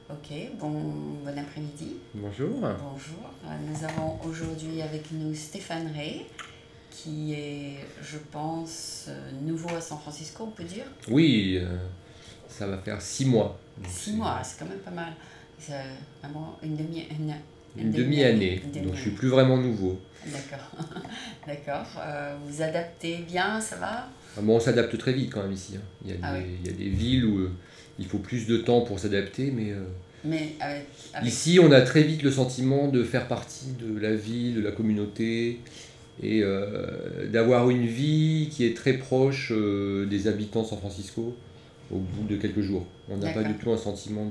Ok, bon après-midi. Bonjour. Bonjour. Nous avons aujourd'hui avec nous Stéphane Ray, qui est, je pense, nouveau à San Francisco, on peut dire. Oui, ça va faire 6 mois. Donc 6 mois, c'est quand même pas mal. C'est vraiment une une demi-année. Donc je suis plus vraiment nouveau. D'accord. D'accord. Vous adaptez bien, ça va? Bon, on s'adapte très vite quand même ici, hein. Ah oui. Il y a des villes où il faut plus de temps pour s'adapter, mais Mais avec... ici on a très vite le sentiment de faire partie de la ville, de la communauté, et d'avoir une vie qui est très proche des habitants de San Francisco au bout de quelques jours. On n'a pas D'accord. du tout un sentiment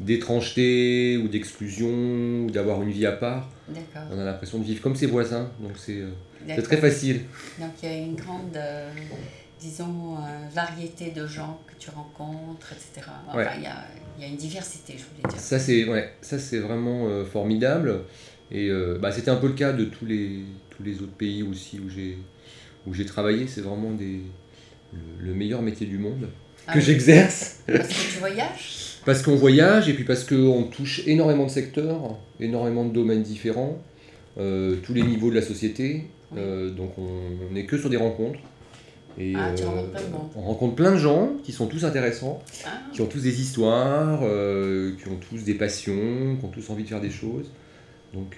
d'étrangeté ou d'exclusion ou d'avoir une vie à part. D'accord. On a l'impression de vivre comme ses voisins, donc c'est D'accord. très facile. Donc il y a une grande, disons, variété de gens que tu rencontres, etc. Enfin, Ouais. il y a une diversité, je voulais dire. Ça c'est vraiment formidable. Et c'était un peu le cas de tous les autres pays aussi où j'ai travaillé. C'est vraiment le meilleur métier du monde Ah que oui. j'exerce. Parce que tu voyages? Parce qu'on voyage et puis parce qu'on touche énormément de secteurs, énormément de domaines différents, tous les niveaux de la société. Oui. Donc on n'est que sur des rencontres. Et Tu rencontres plein de monde. on rencontre plein de gens qui sont tous intéressants, Ah, qui ont tous des histoires, qui ont tous des passions, qui ont tous envie de faire des choses. Donc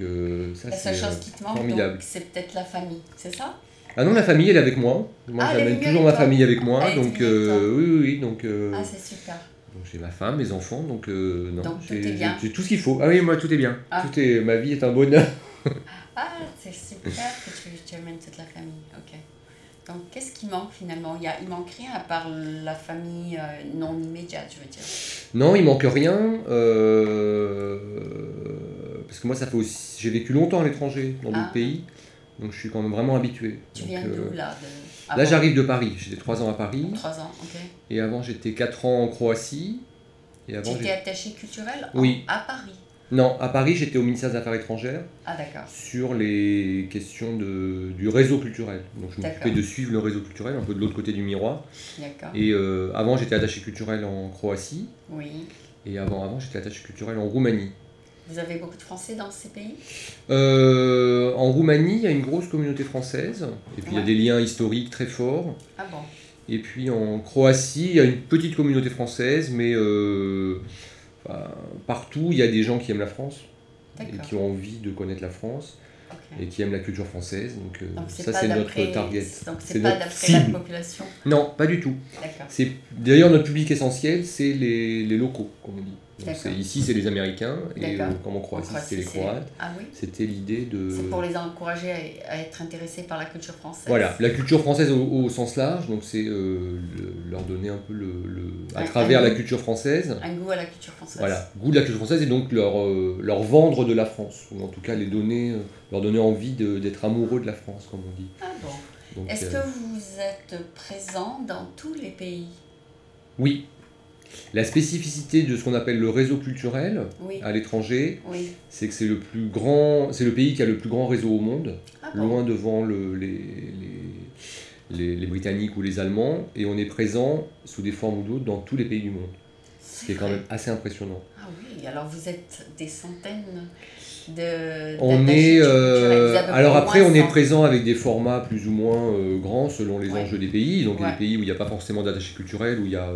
ça la seule c'est chose qui te manque, formidable. donc, c'est peut-être la famille, c'est ça? Ah non, la famille elle est avec moi. Moi Elle est j'amène venue toujours avec ma toi. famille avec moi. Elle est Donc venue avec toi. oui. Donc, Ah, c'est super. donc j'ai ma femme, mes enfants, donc non, Donc, tout est bien. j'ai tout ce qu'il faut. Ah oui, moi tout est bien. Ah. Ma vie est un bonheur. Ah, c'est super que tu amènes toute la famille, ok. Donc, qu'est-ce qui manque finalement? Il manque rien à part la famille non immédiate, je veux dire. Non, il manque rien. Parce que moi, j'ai vécu longtemps à l'étranger, dans d'autres Ah. pays. Donc je suis quand même vraiment habitué. Tu Donc, viens d'où là là, j'arrive de Paris. J'étais 3 ans à Paris. 3 ans, ok. Et avant, j'étais 4 ans en Croatie. Et avant, Tu étais attaché culturel Oui. à Paris? Non, à Paris, j'étais au ministère des Affaires étrangères Ah, d'accord. sur les questions du réseau culturel. Donc je m'occupais D'accord. de suivre le réseau culturel, un peu de l'autre côté du miroir. D'accord. Et avant, j'étais attaché culturel en Croatie. Oui. Et avant, j'étais attaché culturel en Roumanie. Vous avez beaucoup de Français dans ces pays? En Roumanie, il y a une grosse communauté française, et puis il y a Ouais. des liens historiques très forts. Ah bon? Et puis en Croatie, il y a une petite communauté française, mais partout, il y a des gens qui aiment la France, et D'accord. qui ont envie de connaître la France, Ok. et qui aiment la culture française. Donc Donc, c'est ça, pas c'est d'après- notre target. Donc, C'est c'est pas notre d'après la cible. population? Non, pas du tout. D'accord. C'est d'ailleurs notre public essentiel, c'est les locaux, comme on dit. Donc, D'accord. ici, c'est les Américains, et D'accord. comme en Croatie, c'était les c'est- Croates. Ah oui? C'était l'idée de... C'est pour les encourager à être intéressés par la culture française. Voilà, la culture française au sens large, donc c'est leur donner un peu à Un travers la goût. culture française, Un goût à la culture française. voilà, goût de la culture française et donc leur vendre de la France, ou en tout cas leur donner envie d'être amoureux de la France, comme on dit. Ah bon. Donc, Est-ce que vous êtes présent dans tous les pays? oui, la spécificité de ce qu'on appelle le réseau culturel Oui. à l'étranger, Oui. c'est que c'est le pays qui a le plus grand réseau au monde, Ah bon. loin devant les Britanniques ou les Allemands, et on est présent sous des formes ou d'autres dans tous les pays du monde, ce qui est quand même assez impressionnant. Ah oui, alors vous êtes des centaines On d'attachés est, culturels. Vous avez alors au après, moins on est 100. présent avec des formats plus ou moins grands selon les Ouais. enjeux des pays. Donc il y a Ouais. des pays où il n'y a pas forcément d'attachés culturels, où il y a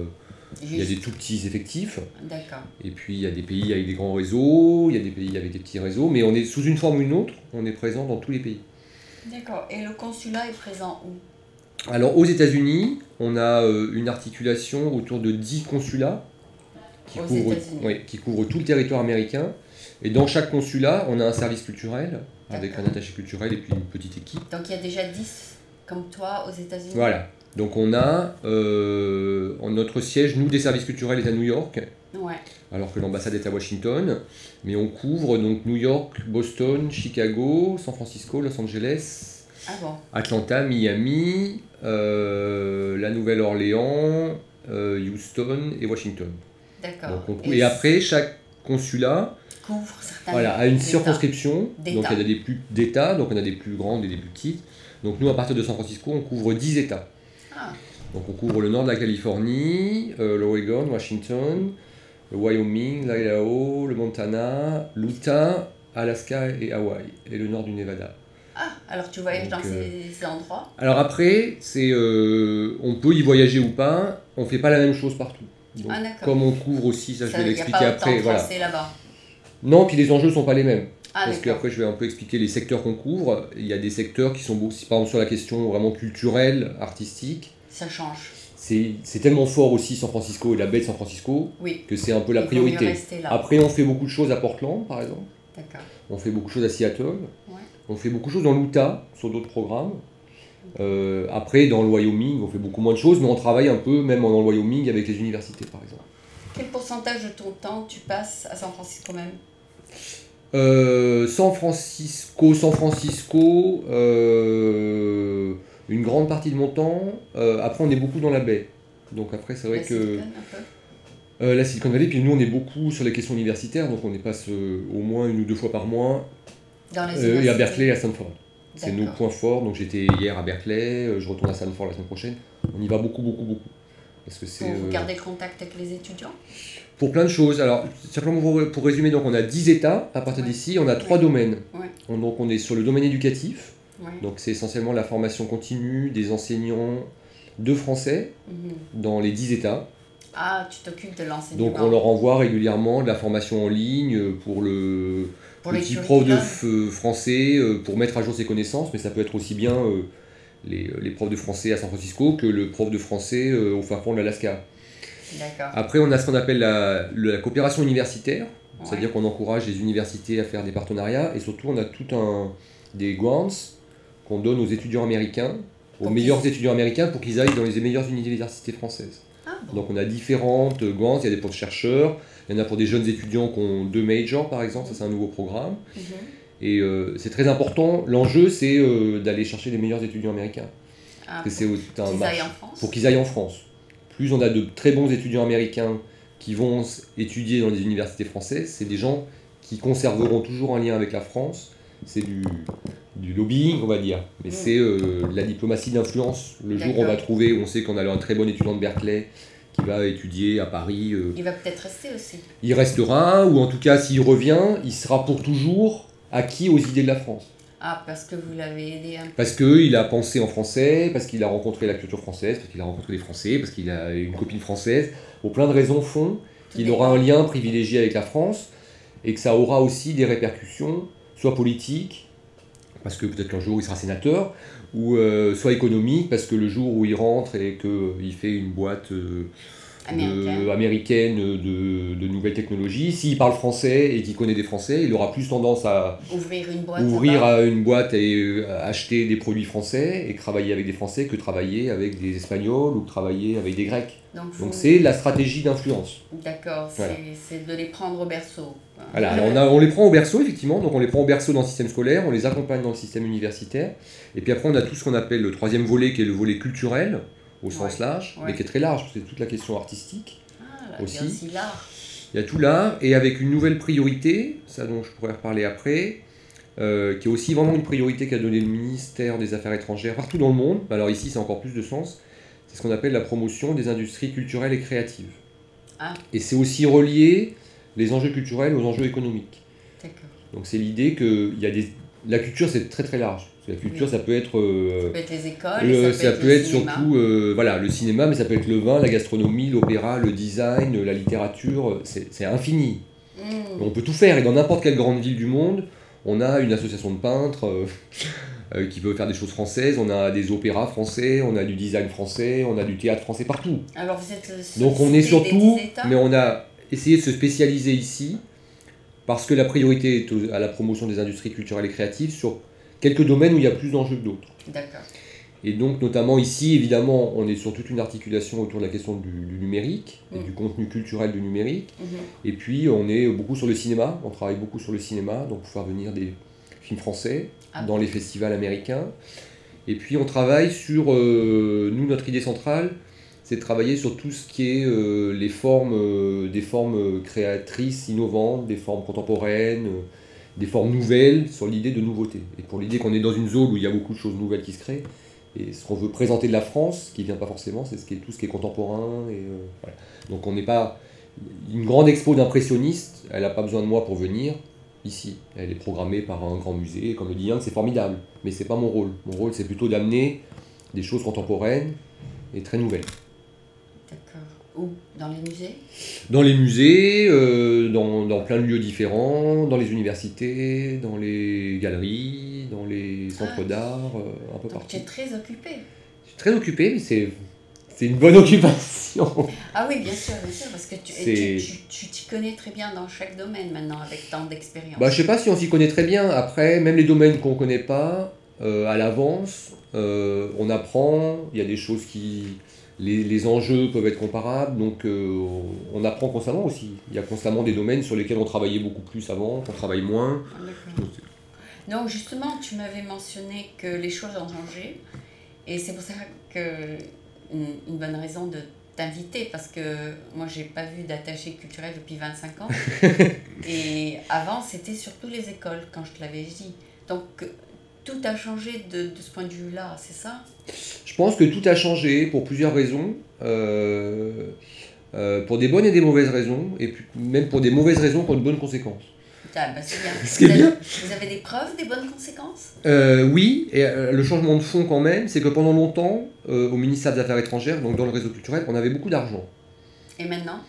des Juste. tout petits effectifs. D'accord. Et puis il y a des pays avec des grands réseaux, il y a des pays avec des petits réseaux, mais on est sous une forme ou une autre, on est présent dans tous les pays. D'accord. Et le consulat est présent où? Alors aux États-Unis, on a une articulation autour de 10 consulats Aux États-Unis. qui couvrent tout le territoire américain. Et dans chaque consulat, on a un service culturel, avec un D'accord. attaché culturel et puis une petite équipe. Donc il y a déjà 10 comme toi aux États-Unis? Voilà. Donc on a notre siège, nous, des services culturels est à New York, Ouais. alors que l'ambassade est à Washington. Mais on couvre donc New York, Boston, Chicago, San Francisco, Los Angeles, Ah bon. Atlanta, Miami, la Nouvelle-Orléans, Houston et Washington. D'accord. Donc on couvre- Et après, chaque consulat couvre certains a une États. circonscription. D'États. Donc il y a des plus d'États, donc on a des plus grandes et des plus petites. Donc nous, à partir de San Francisco, on couvre 10 États. Ah, Donc on couvre le nord de la Californie, l'Oregon, Washington, le Wyoming, l'Idaho, le Montana, l'Utah, Alaska et Hawaï, et le nord du Nevada. Ah, alors tu voyages Donc, dans ces endroits? Alors après, on peut y voyager ou pas, on fait pas la même chose partout. Donc, Ah, d'accord. comme on couvre aussi, ça je vais Il n'y a l'expliquer pas après. autant de Voilà. Français là-bas. Non, puis les enjeux sont pas les mêmes. Ah, Parce d'accord. qu'après, je vais un peu expliquer les secteurs qu'on couvre. Il y a des secteurs qui sont beaucoup, par exemple sur la question vraiment culturelle, artistique. Ça change. C'est tellement fort aussi San Francisco et la baie de San Francisco Oui. que c'est un peu la Il vaut mieux priorité. rester là. Après, on fait beaucoup de choses à Portland, par exemple. D'accord. On fait beaucoup de choses à Seattle. Ouais. On fait beaucoup de choses dans l'Utah, sur d'autres programmes. Après, dans le Wyoming, on fait beaucoup moins de choses, mais on travaille un peu, même dans le Wyoming, avec les universités, par exemple. Quel pourcentage de ton temps tu passes à San Francisco même? San Francisco, une grande partie de mon temps. Après, on est beaucoup dans la baie. Donc après, c'est vrai La que Silicon, un peu? la Silicon Valley, puis nous, on est beaucoup sur les questions universitaires, donc on y passe au moins 1 ou 2 fois par mois. Dans les Et à universités? Berkeley et à Stanford. C'est nos D'accord. points forts. Donc j'étais hier à Berkeley, je retourne à Stanford la semaine prochaine. On y va beaucoup, beaucoup, beaucoup. Parce que c'est Pour garder contact avec les étudiants? pour plein de choses. Alors, simplement pour résumer, donc on a 10 États à partir Ouais. d'ici, on a 3 Ouais. domaines. Ouais. Donc on est sur le domaine éducatif, Ouais. donc c'est essentiellement la formation continue des enseignants de français Mhm. dans les 10 États. Ah, tu t'occupes de l'enseignement. Donc on leur envoie régulièrement de la formation en ligne pour le Pour les petit prof de curriculums. français, pour mettre à jour ses connaissances, mais ça peut être aussi bien les profs de français à San Francisco que le prof de français au fin fond de l'Alaska. D'accord. Après, on a ce qu'on appelle la coopération universitaire, Ouais. c'est-à-dire qu'on encourage les universités à faire des partenariats, et surtout on a des grants qu'on donne aux étudiants américains, aux Pour meilleurs qu'ils- étudiants américains pour qu'ils aillent dans les meilleures universités françaises. Ah bon. Donc on a différentes grants, il y a des pour chercheurs, il y en a pour des jeunes étudiants qui ont 2 majors par exemple, ça c'est un nouveau programme. Mhm. Et c'est très important, l'enjeu c'est d'aller chercher les meilleurs étudiants américains. Ah, Que c'est un qu'ils marché aillent en France? pour qu'ils aillent en France. Plus on a de très bons étudiants américains qui vont étudier dans les universités françaises, c'est des gens qui conserveront toujours un lien avec la France. C'est du lobbying, on va dire. Mais c'est de la diplomatie d'influence. Le jour où on va D'accord. trouver, on sait qu'on a un très bon étudiant de Berkeley qui va étudier à Paris, Il va peut-être rester aussi. il restera, ou en tout cas s'il revient, il sera pour toujours acquis aux idées de la France. Ah, parce que vous l'avez aidé un peu. Parce qu'il a pensé en français, parce qu'il a rencontré la culture française, parce qu'il a rencontré les Français, parce qu'il a une copine française. Pour plein de raisons font qu'il aura un lien privilégié avec la France et que ça aura aussi des répercussions, soit politiques, parce que peut-être qu'un jour il sera sénateur, ou soit économiques, parce que le jour où il rentre et qu'il fait une boîte américaine de nouvelles technologies, s'il parle français et qu'il connaît des Français, il aura plus tendance à Ouvrir une boîte. ouvrir là-bas. une boîte et acheter des produits français et travailler avec des Français que travailler avec des Espagnols ou travailler avec des Grecs. Donc Donc c'est la stratégie d'influence. D'accord, Voilà. c'est de les prendre au berceau. Voilà, alors on les prend au berceau effectivement, donc on les prend au berceau dans le système scolaire, on les accompagne dans le système universitaire, et puis après on a tout ce qu'on appelle le troisième volet qui est le volet culturel, au sens large, ouais. mais qui est très large, parce que c'est toute la question artistique. Ah, là, aussi. il y a aussi l'art. Il y a tout là, et avec une nouvelle priorité, ça dont je pourrais reparler après, qui est aussi vraiment une priorité qu'a donné le ministère des Affaires étrangères partout dans le monde. Alors ici, c'est encore plus de sens. C'est ce qu'on appelle la promotion des industries culturelles et créatives. Ah. Et c'est aussi relier les enjeux culturels aux enjeux économiques. D'accord. Donc c'est l'idée que la culture, c'est très très large. Parce que la culture, Oui. ça peut être... Ça peut être les écoles, ça peut le être cinéma. surtout voilà, le cinéma, mais ça peut être le vin, la gastronomie, l'opéra, le design, la littérature, c'est infini. On peut tout faire, et dans n'importe quelle grande ville du monde, on a une association de peintres qui peut faire des choses françaises, on a des opéras français, on a du design français, on a du théâtre français partout. Alors vous êtes Donc on est surtout, des États. mais on a essayé de se spécialiser ici, parce que la priorité est à la promotion des industries culturelles et créatives sur quelques domaines où il y a plus d'enjeux que d'autres. D'accord. Et donc, notamment ici, évidemment, on est sur toute une articulation autour de la question du numérique, et du contenu culturel du numérique. Et puis, on est beaucoup sur le cinéma, on travaille beaucoup sur le cinéma, donc pour faire venir des films français dans les festivals américains. Et puis, on travaille sur, nous, notre idée centrale, c'est de travailler sur tout ce qui est des formes créatrices, innovantes, des formes contemporaines, des formes nouvelles, sur l'idée de nouveauté. Et pour l'idée qu'on est dans une zone où il y a beaucoup de choses nouvelles qui se créent, et ce qu'on veut présenter de la France, qui ne vient pas forcément, c'est tout ce qui est contemporain. Et, voilà. Donc on n'est pas Une grande expo d'impressionnistes, elle n'a pas besoin de moi pour venir ici. Elle est programmée par un grand musée, comme le dit Young, c'est formidable. Mais c'est pas mon rôle. Mon rôle, c'est plutôt d'amener des choses contemporaines et très nouvelles. D'accord. Où? Dans les musées? Dans les musées, dans plein de lieux différents, dans les universités, dans les galeries, dans les centres d'art, un peu Donc partout. tu es très occupé. Je suis très occupé, mais c'est une bonne occupation. Ah oui, bien sûr, parce que tu t'y connais très bien dans chaque domaine maintenant, avec tant d'expérience. Bah, je sais pas si on s'y connaît très bien. Après, même les domaines qu'on ne connaît pas, à l'avance, on apprend. Il y a des choses qui... Les enjeux peuvent être comparables, donc on apprend constamment aussi. Il y a constamment des domaines sur lesquels on travaillait beaucoup plus avant, qu'on travaille moins. Ah, d'accord. Donc justement, tu m'avais mentionné que les choses ont changé, et c'est pour ça que une bonne raison de t'inviter, parce que moi j'ai pas vu d'attaché culturel depuis 25 ans, et avant c'était surtout les écoles, quand je te l'avais dit. Donc tout a changé de ce point de vue-là, c'est ça? Je pense que tout a changé pour plusieurs raisons, pour des bonnes et des mauvaises raisons, et puis même pour des mauvaises raisons qui ont de bonnes conséquences. Ah, bah, c'est bien. Ce qui est bien. Vous avez des preuves des bonnes conséquences? Oui, et le changement de fond quand même, c'est que pendant longtemps, au ministère des Affaires étrangères, donc dans le réseau culturel, on avait beaucoup d'argent. Et maintenant?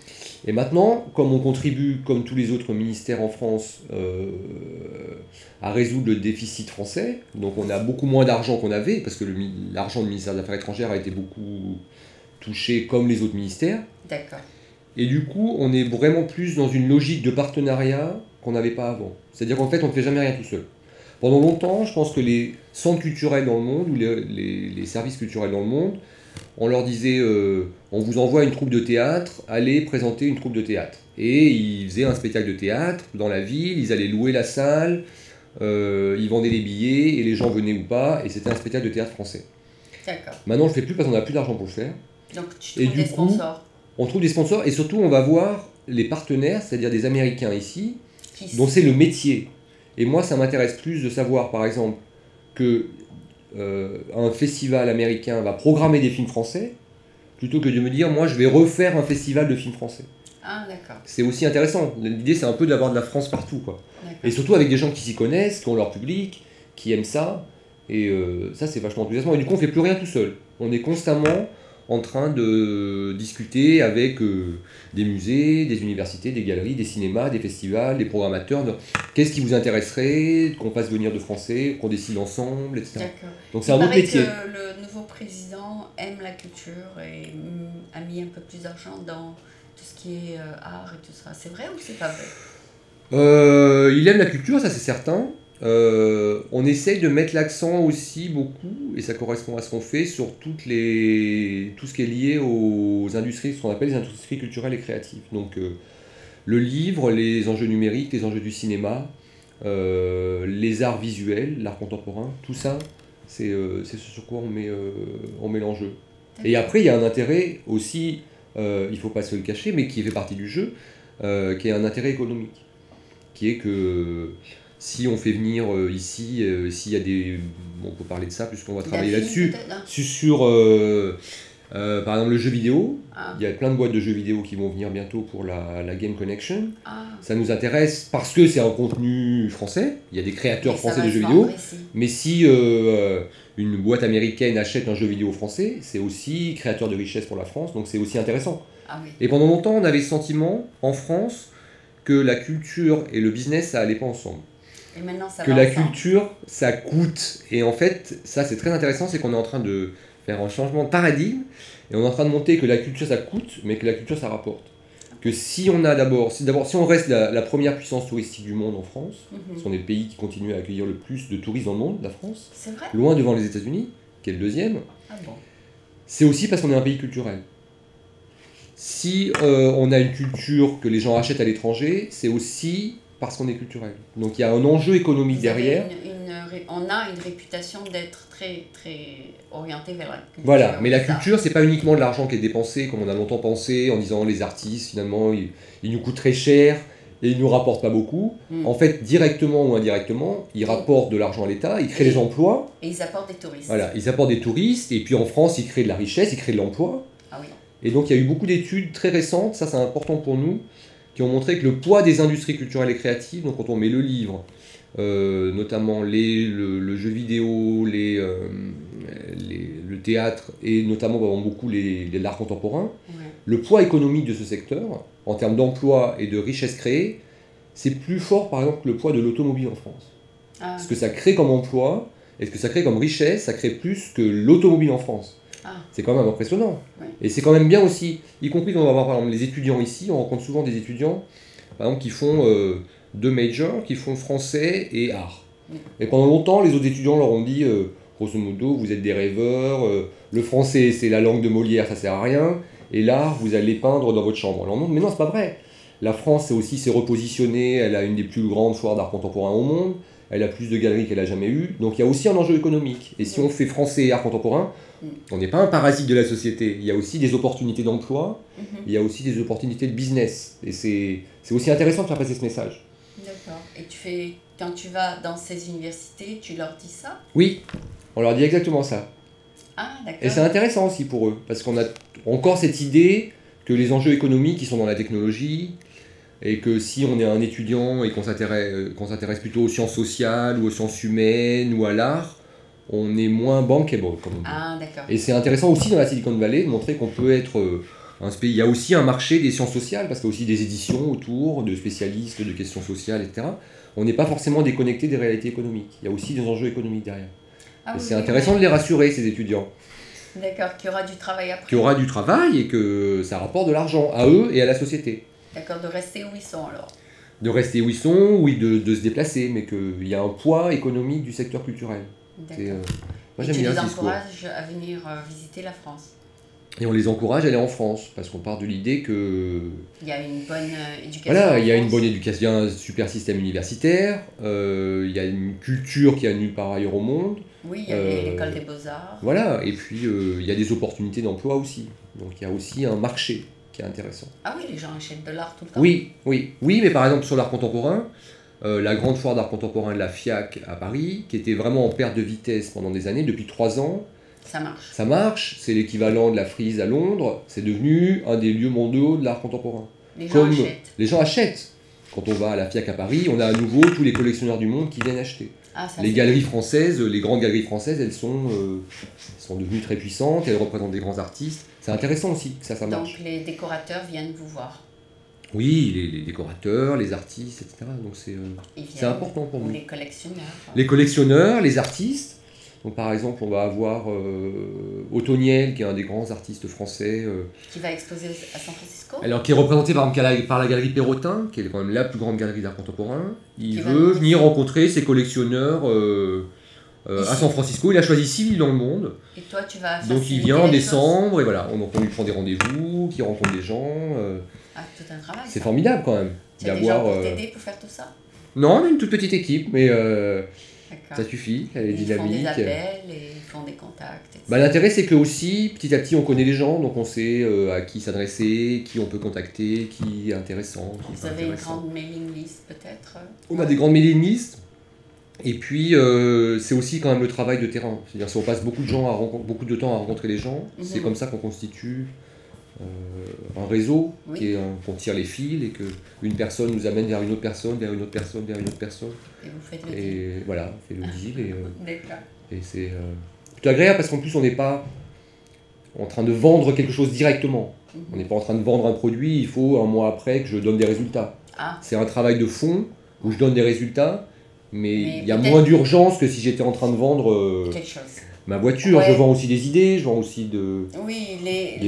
Et maintenant, comme on contribue, comme tous les autres ministères en France, à résoudre le déficit français, donc on a beaucoup moins d'argent qu'on avait, parce que l'argent du ministère des Affaires étrangères a été beaucoup touché comme les autres ministères. D'accord. Et du coup, on est vraiment plus dans une logique de partenariat qu'on n'avait pas avant. C'est-à-dire qu'en fait, on ne fait jamais rien tout seul. Pendant longtemps, je pense que les centres culturels dans le monde, ou les services culturels dans le monde, on leur disait, on vous envoie une troupe de théâtre, allez présenter une troupe de théâtre. Et ils faisaient un spectacle de théâtre dans la ville, ils allaient louer la salle, ils vendaient les billets, et les gens venaient ou pas, et c'était un spectacle de théâtre français. D'accord. Maintenant, on ne le fait plus parce qu'on n'a plus d'argent pour le faire. Donc tu trouves des sponsors? On trouve des sponsors, et surtout, on va voir les partenaires, c'est-à-dire des Américains ici, dont c'est le métier. Et moi, ça m'intéresse plus de savoir, par exemple, que un festival américain va programmer des films français, plutôt que de me dire, moi, je vais refaire un festival de films français. Ah, d'accord. C'est aussi intéressant. L'idée, c'est un peu d'avoir de la France partout, quoi. Et surtout avec des gens qui s'y connaissent, qui ont leur public, qui aiment ça. Et ça, c'est vachement enthousiasmant. Et du coup, on ne fait plus rien tout seul. On est constamment en train de discuter avec des musées, des universités, des galeries, des cinémas, des festivals, des programmateurs. Qu'est-ce qui vous intéresserait qu'on fasse venir de Français, qu'on décide ensemble, etc. D'accord. Donc c'est un autre métier. Que le nouveau président aime la culture et a mis un peu plus d'argent dans tout ce qui est art et tout ça. C'est vrai ou c'est pas vrai? Il aime la culture, ça c'est certain. On essaye de mettre l'accent aussi beaucoup, et ça correspond à ce qu'on fait, sur tout ce qui est lié aux industries, ce qu'on appelle les industries culturelles et créatives. Donc le livre, les enjeux numériques, les enjeux du cinéma, les arts visuels, l'art contemporain, tout ça, c'est ce sur quoi on met l'enjeu. Et après, il y a un intérêt aussi, il ne faut pas se le cacher, mais qui fait partie du jeu, qui est un intérêt économique, qui est que... Si on fait venir ici, s'il y a des... on peut parler de ça puisqu'on va travailler là-dessus. Sur, par exemple, le jeu vidéo. Ah. Il y a plein de boîtes de jeux vidéo qui vont venir bientôt pour la Game Connection. Ah. Ça nous intéresse parce que c'est un contenu français. Il y a des créateurs français de jeux vidéo. Mais si une boîte américaine achète un jeu vidéo français, c'est aussi créateur de richesse pour la France. Donc c'est aussi intéressant. Ah, oui. Et pendant longtemps, on avait le sentiment, en France, que la culture et le business, ça allait pas ensemble. Et maintenant, ça que la culture, ça coûte. Et en fait, ça c'est très intéressant, c'est qu'on est en train de faire un changement de paradigme, et on est en train de monter que la culture ça coûte, mais que la culture ça rapporte. Que si on a si on reste la première puissance touristique du monde en France, parce qu'on est le pays qui continue à accueillir le plus de touristes dans le monde, la France, c'est vrai, loin devant les États-Unis, qui est le deuxième, bon. C'est aussi parce qu'on est un pays culturel. Si on a une culture que les gens achètent à l'étranger, c'est aussi parce qu'on est culturel. Donc il y a un enjeu économique derrière. On a une réputation d'être très, très orienté vers la culture. Voilà, mais la culture, c'est pas uniquement de l'argent qui est dépensé, comme on a longtemps pensé, en disant les artistes, finalement, ils nous coûtent très cher et ils nous rapportent pas beaucoup. En fait, directement ou indirectement, ils rapportent de l'argent à l'État, ils créent des emplois. Et ils apportent des touristes. Voilà, ils apportent des touristes, et puis en France, ils créent de la richesse, ils créent de l'emploi. Ah oui. Et donc il y a eu beaucoup d'études très récentes, ça c'est important pour nous, qui ont montré que le poids des industries culturelles et créatives, donc quand on met le livre, notamment le jeu vidéo, le théâtre et notamment beaucoup l'art contemporain, le poids économique de ce secteur, en termes d'emploi et de richesse créée, c'est plus fort par exemple que le poids de l'automobile en France. Ce que ça crée comme emploi et ce que ça crée comme richesse, ça crée plus que l'automobile en France. C'est quand même impressionnant. Et c'est quand même bien aussi, y compris quand on va voir par exemple les étudiants ici, on rencontre souvent des étudiants par exemple qui font 2 majors, qui font français et art. Et pendant longtemps, les autres étudiants leur ont dit, grosso modo, vous êtes des rêveurs, le français c'est la langue de Molière, ça sert à rien, et l'art, vous allez peindre dans votre chambre. Alors non, mais non, c'est pas vrai. La France s'est repositionnée, elle a une des plus grandes foires d'art contemporain au monde, elle a plus de galeries qu'elle a jamais eues, donc il y a aussi un enjeu économique. Et si on fait français et art contemporain, on n'est pas un parasite de la société, il y a aussi des opportunités d'emploi, il y a aussi des opportunités de business, et c'est aussi intéressant de faire passer ce message. D'accord. Et quand tu vas dans ces universités, tu leur dis ça? Oui, on leur dit exactement ça. Ah, d'accord. Et c'est intéressant aussi pour eux, parce qu'on a encore cette idée que les enjeux économiques, ils sont dans la technologie, et que si on est un étudiant et qu'on s'intéresse plutôt aux sciences sociales ou aux sciences humaines ou à l'art, on est moins bankable, comme on dit. Ah, d'accord. Et c'est intéressant aussi dans la Silicon Valley de montrer qu'on peut être un pays. Il y a aussi un marché des sciences sociales, parce qu'il y a aussi des éditions autour de spécialistes de questions sociales, etc. On n'est pas forcément déconnecté des réalités économiques. Il y a aussi des enjeux économiques derrière. Et c'est intéressant de les rassurer, ces étudiants. D'accord, qu'il y aura du travail après. Qu'il y aura du travail et que ça rapporte de l'argent à eux et à la société. D'accord, de rester où ils sont alors. De rester où ils sont, oui, de se déplacer, mais qu'il y a un poids économique du secteur culturel. D'accord. Moi, et tu les encourages à venir visiter la France. Et on les encourage à aller en France, parce qu'on part de l'idée que... Il y a une bonne éducation. Voilà, il y a une bonne éducation, il y a un super système universitaire, il y a une culture qui a nulle part ailleurs au monde. Oui, il y a l'école des beaux-arts. Voilà, et puis il y a des opportunités d'emploi aussi. Donc il y a aussi un marché qui est intéressant. Ah oui, les gens achètent de l'art tout le temps. Oui, mais par exemple sur l'art contemporain, la grande foire d'art contemporain de la FIAC à Paris, qui était vraiment en perte de vitesse pendant des années, depuis 3 ans. Ça marche. Ça marche, c'est l'équivalent de la Frise à Londres, c'est devenu un des lieux mondiaux de l'art contemporain. Les gens achètent. Quand on va à la FIAC à Paris, on a à nouveau tous les collectionneurs du monde qui viennent acheter. Les galeries françaises, les grandes galeries françaises, elles sont devenues très puissantes, elles représentent des grands artistes. C'est intéressant aussi que ça marche. Donc les décorateurs viennent vous voir. Oui, les décorateurs, les artistes, etc. Donc c'est important pour nous. Les collectionneurs. Les collectionneurs, les artistes. Donc par exemple, on va avoir Otoniel, qui est un des grands artistes français. Qui va exposer à San Francisco. Alors qui est représenté par la galerie Perrotin, qui est quand même la plus grande galerie d'art contemporain. Il veut venir rencontrer ses collectionneurs à San Francisco. Il a choisi 6 villes dans le monde. Et toi, tu vas donc il vient en décembre, et voilà, on lui prend des rendez-vous, qui rencontre des gens. Tout un travail. C'est formidable quand même. Tu as des gens pour t'aider pour faire tout ça? Non, on a une toute petite équipe, mais ça suffit, elle est dynamique. Ils font des appels et ils font des contacts. L'intérêt, c'est que aussi, petit à petit, on connaît les gens, donc on sait à qui s'adresser, qui on peut contacter, qui est intéressant. Vous avez une grande mailing list peut-être? On a des grandes mailing lists. Et puis, c'est aussi quand même le travail de terrain. C'est-à-dire, si on passe beaucoup de temps à rencontrer les gens, c'est comme ça qu'on constitue un réseau, qu'on tire les fils et qu'une personne nous amène vers une autre personne, vers une autre personne, vers une autre personne. Et vous faites le deal. Et voilà, on fait le deal. D'accord. Et c'est plutôt agréable parce qu'en plus, on n'est pas en train de vendre quelque chose directement. On n'est pas en train de vendre un produit, il faut un mois après que je donne des résultats. C'est un travail de fond où je donne des résultats, mais il y a moins d'urgence que si j'étais en train de vendre quelque chose. Ma voiture. Je vends aussi des idées, je vends aussi des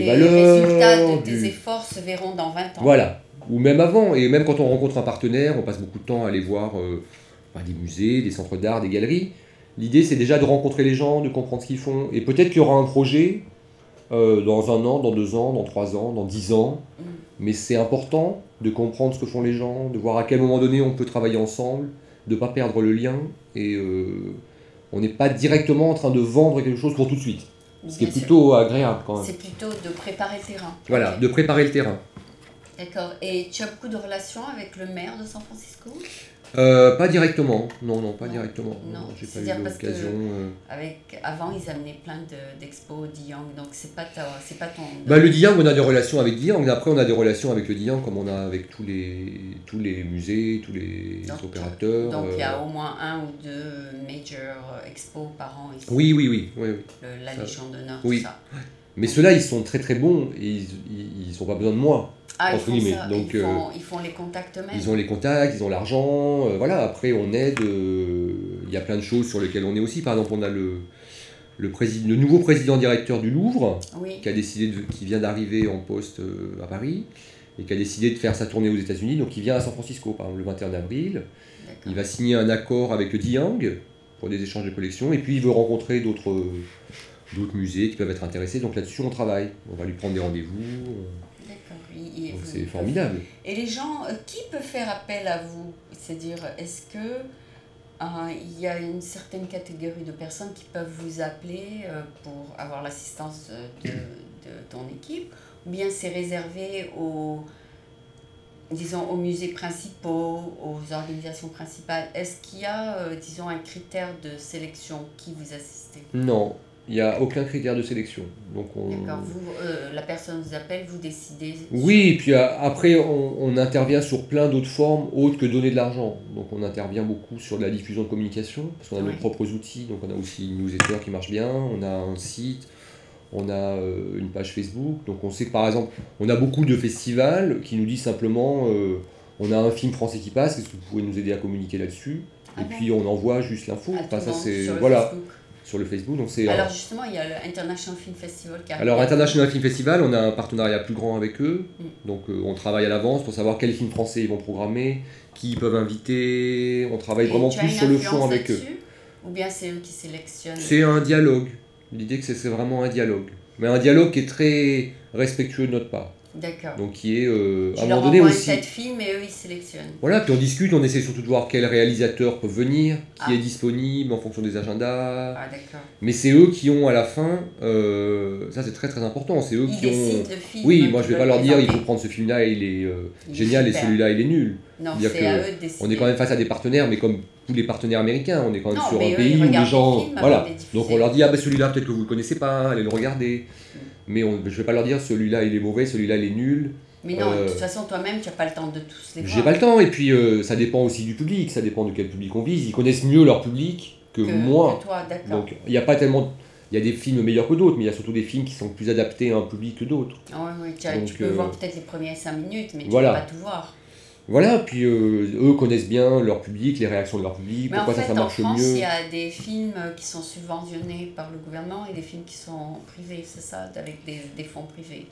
valeurs. Les résultats de tes efforts se verront dans 20 ans. Voilà, ou même avant. Et même quand on rencontre un partenaire, on passe beaucoup de temps à aller voir des musées, des centres d'art, des galeries. L'idée, c'est déjà de rencontrer les gens, de comprendre ce qu'ils font. Et peut-être qu'il y aura un projet dans 1 an, dans 2 ans, dans 3 ans, dans 10 ans. Mais c'est important de comprendre ce que font les gens, de voir à quel moment donné on peut travailler ensemble, de ne pas perdre le lien. Et on n'est pas directement en train de vendre quelque chose pour tout de suite. Ce qui est plutôt agréable quand même. C'est plutôt de préparer le terrain. Voilà, de préparer le terrain. D'accord. Et tu as beaucoup de relations avec le maire de San Francisco? Pas directement, non, pas Non. directement. Non. J'ai pas C'est-à-dire eu parce que l'occasion. avant, ils amenaient plein d'expos au Young, donc c'est pas ton Bah, le domaine. Diang, on a des relations avec Diang. Après, on a des relations avec le Diang comme on a avec tous les musées, tous les Donc, opérateurs. donc il y a au moins un ou deux major expos par an ici. Oui. La Ça- Légion d'honneur, oui. tout ça. Mais ceux-là, ils sont très très bons et ils ont pas besoin de moi, Ah, ils entre font guillemets. ça. Donc, Ils font les contacts eux-mêmes. ils ont les contacts, ils ont l'argent. Voilà, après, on aide. Il y a plein de choses sur lesquelles on est aussi. Par exemple, on a le nouveau président directeur du Louvre Oui, qui vient d'arriver en poste à Paris et qui a décidé de faire sa tournée aux États-Unis. Donc, il vient à San Francisco, par exemple, le 21 avril. Il d'accord. va signer un accord avec le Diang pour des échanges de collections. Et puis, il veut rencontrer d'autres musées qui peuvent être intéressés. Donc, là-dessus, on travaille. On va lui prendre des rendez-vous. D'accord. Donc, c'est formidable. Et les gens, qui peut faire appel à vous? C'est-à-dire, est-ce que il y a une certaine catégorie de personnes qui peuvent vous appeler pour avoir l'assistance de ton équipe? Ou bien c'est réservé disons, aux musées principaux, aux organisations principales? Est-ce qu'il y a, disons, un critère de sélection qui vous assistez? Non, il n'y a aucun critère de sélection. Donc D'accord, la personne vous appelle, vous décidez. Oui, et puis après, on intervient sur plein d'autres formes autres que donner de l'argent. Donc on intervient beaucoup sur de la diffusion de communication, parce qu'on a nos Oui. propres outils. Donc on a aussi une newsletter qui marche bien, on a un site, on a une page Facebook. Donc on sait que par exemple, on a beaucoup de festivals qui nous disent simplement on a un film français qui passe, est-ce que vous pouvez nous aider à communiquer là-dessus? Ah Et bon? puis on envoie juste l'info. À Enfin, tout ça le monde c'est sur le voilà, Facebook. sur le Facebook. Donc c'est Alors justement, il y a le International Film Festival qui arrive. alors International Film Festival, on a un partenariat plus grand avec eux. Donc on travaille à l'avance pour savoir quels films français ils vont programmer, qui ils peuvent inviter. On travaille vraiment tu as plus une sur le fond influence avec eux. là-dessus? Ou bien c'est eux qui sélectionnent? C'est un dialogue. L'idée que c'est vraiment un dialogue. Mais un dialogue qui est très respectueux de notre part. D'accord. Donc qui est Tu à un leur moment donné envoies une aussi. tête film et eux ils sélectionnent. Voilà, puis on discute, on essaie surtout de voir quels réalisateurs peuvent venir, qui Ah. est disponible en fonction des agendas. Ah d'accord. Mais c'est eux qui ont à la fin, ça c'est très très important, c'est eux Ils qui ont... décident le film. Oui, moi je qu'ils vais pas veulent leur dire il présenter. faut prendre ce film-là, il est Il est génial et super. celui-là il est nul. Non, dire c'est à que eux de décider. On est quand même face à des partenaires, mais comme tous les partenaires américains, on est quand même Non, sur mais un eux, pays ils où les regardent gens... les films avant Voilà, de les diffuser. donc on leur dit ah ben celui-là peut-être que vous ne le connaissez pas, allez le regarder. Mais je vais pas leur dire celui-là il est mauvais, celui-là il est nul. Mais non, de toute façon, toi-même, tu n'as pas le temps de tous les voir. J'ai pas le temps, et puis ça dépend aussi du public, ça dépend de quel public on vise. Ils connaissent mieux leur public que moi. Que toi, d'accord. Donc il n'y a pas tellement... Il y a des films meilleurs que d'autres, mais il y a surtout des films qui sont plus adaptés à un public que d'autres. Ah oui, Donc, tu peux voir peut-être les premières 5 minutes, mais voilà. tu ne peux pas tout voir. Voilà, puis eux connaissent bien leur public, les réactions de leur public, Mais en pourquoi fait, ça marche en France, mieux. il y a des films qui sont subventionnés par le gouvernement et des films qui sont privés, c'est ça, avec des fonds privés.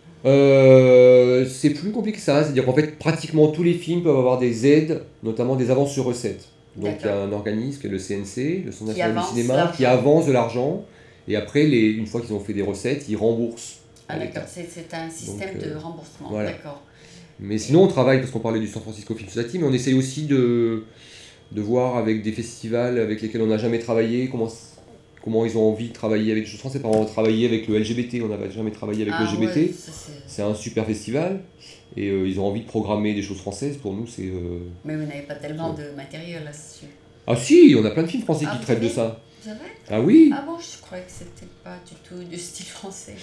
C'est plus compliqué que ça, c'est-à-dire qu'en fait, pratiquement tous les films peuvent avoir des aides, notamment des avances sur recettes. Donc il y a un organisme qui est le CNC, le Centre national du avance cinéma, l'argent. qui avance de l'argent, et après, une fois qu'ils ont fait des recettes, ils remboursent Ah à d'accord, l'État. c'est un système Donc, de remboursement, voilà. d'accord. Mais sinon, on travaille, parce qu'on parlait du San Francisco Film Society, mais on essaye aussi de voir avec des festivals avec lesquels on n'a jamais travaillé, comment ils ont envie de travailler avec des choses françaises. Par exemple, on a travaillé avec le LGBT, on n'avait jamais travaillé avec le LGBT. Ouais, ça, c'est un super festival, et ils ont envie de programmer des choses françaises. Pour nous, c'est... Mais vous n'avez pas tellement de matériel là-dessus. Ah si, on a plein de films français Ah, qui vous traitent de avez ça. C'est vrai? Ah oui. Ah bon, je croyais que c'était pas du tout du style français.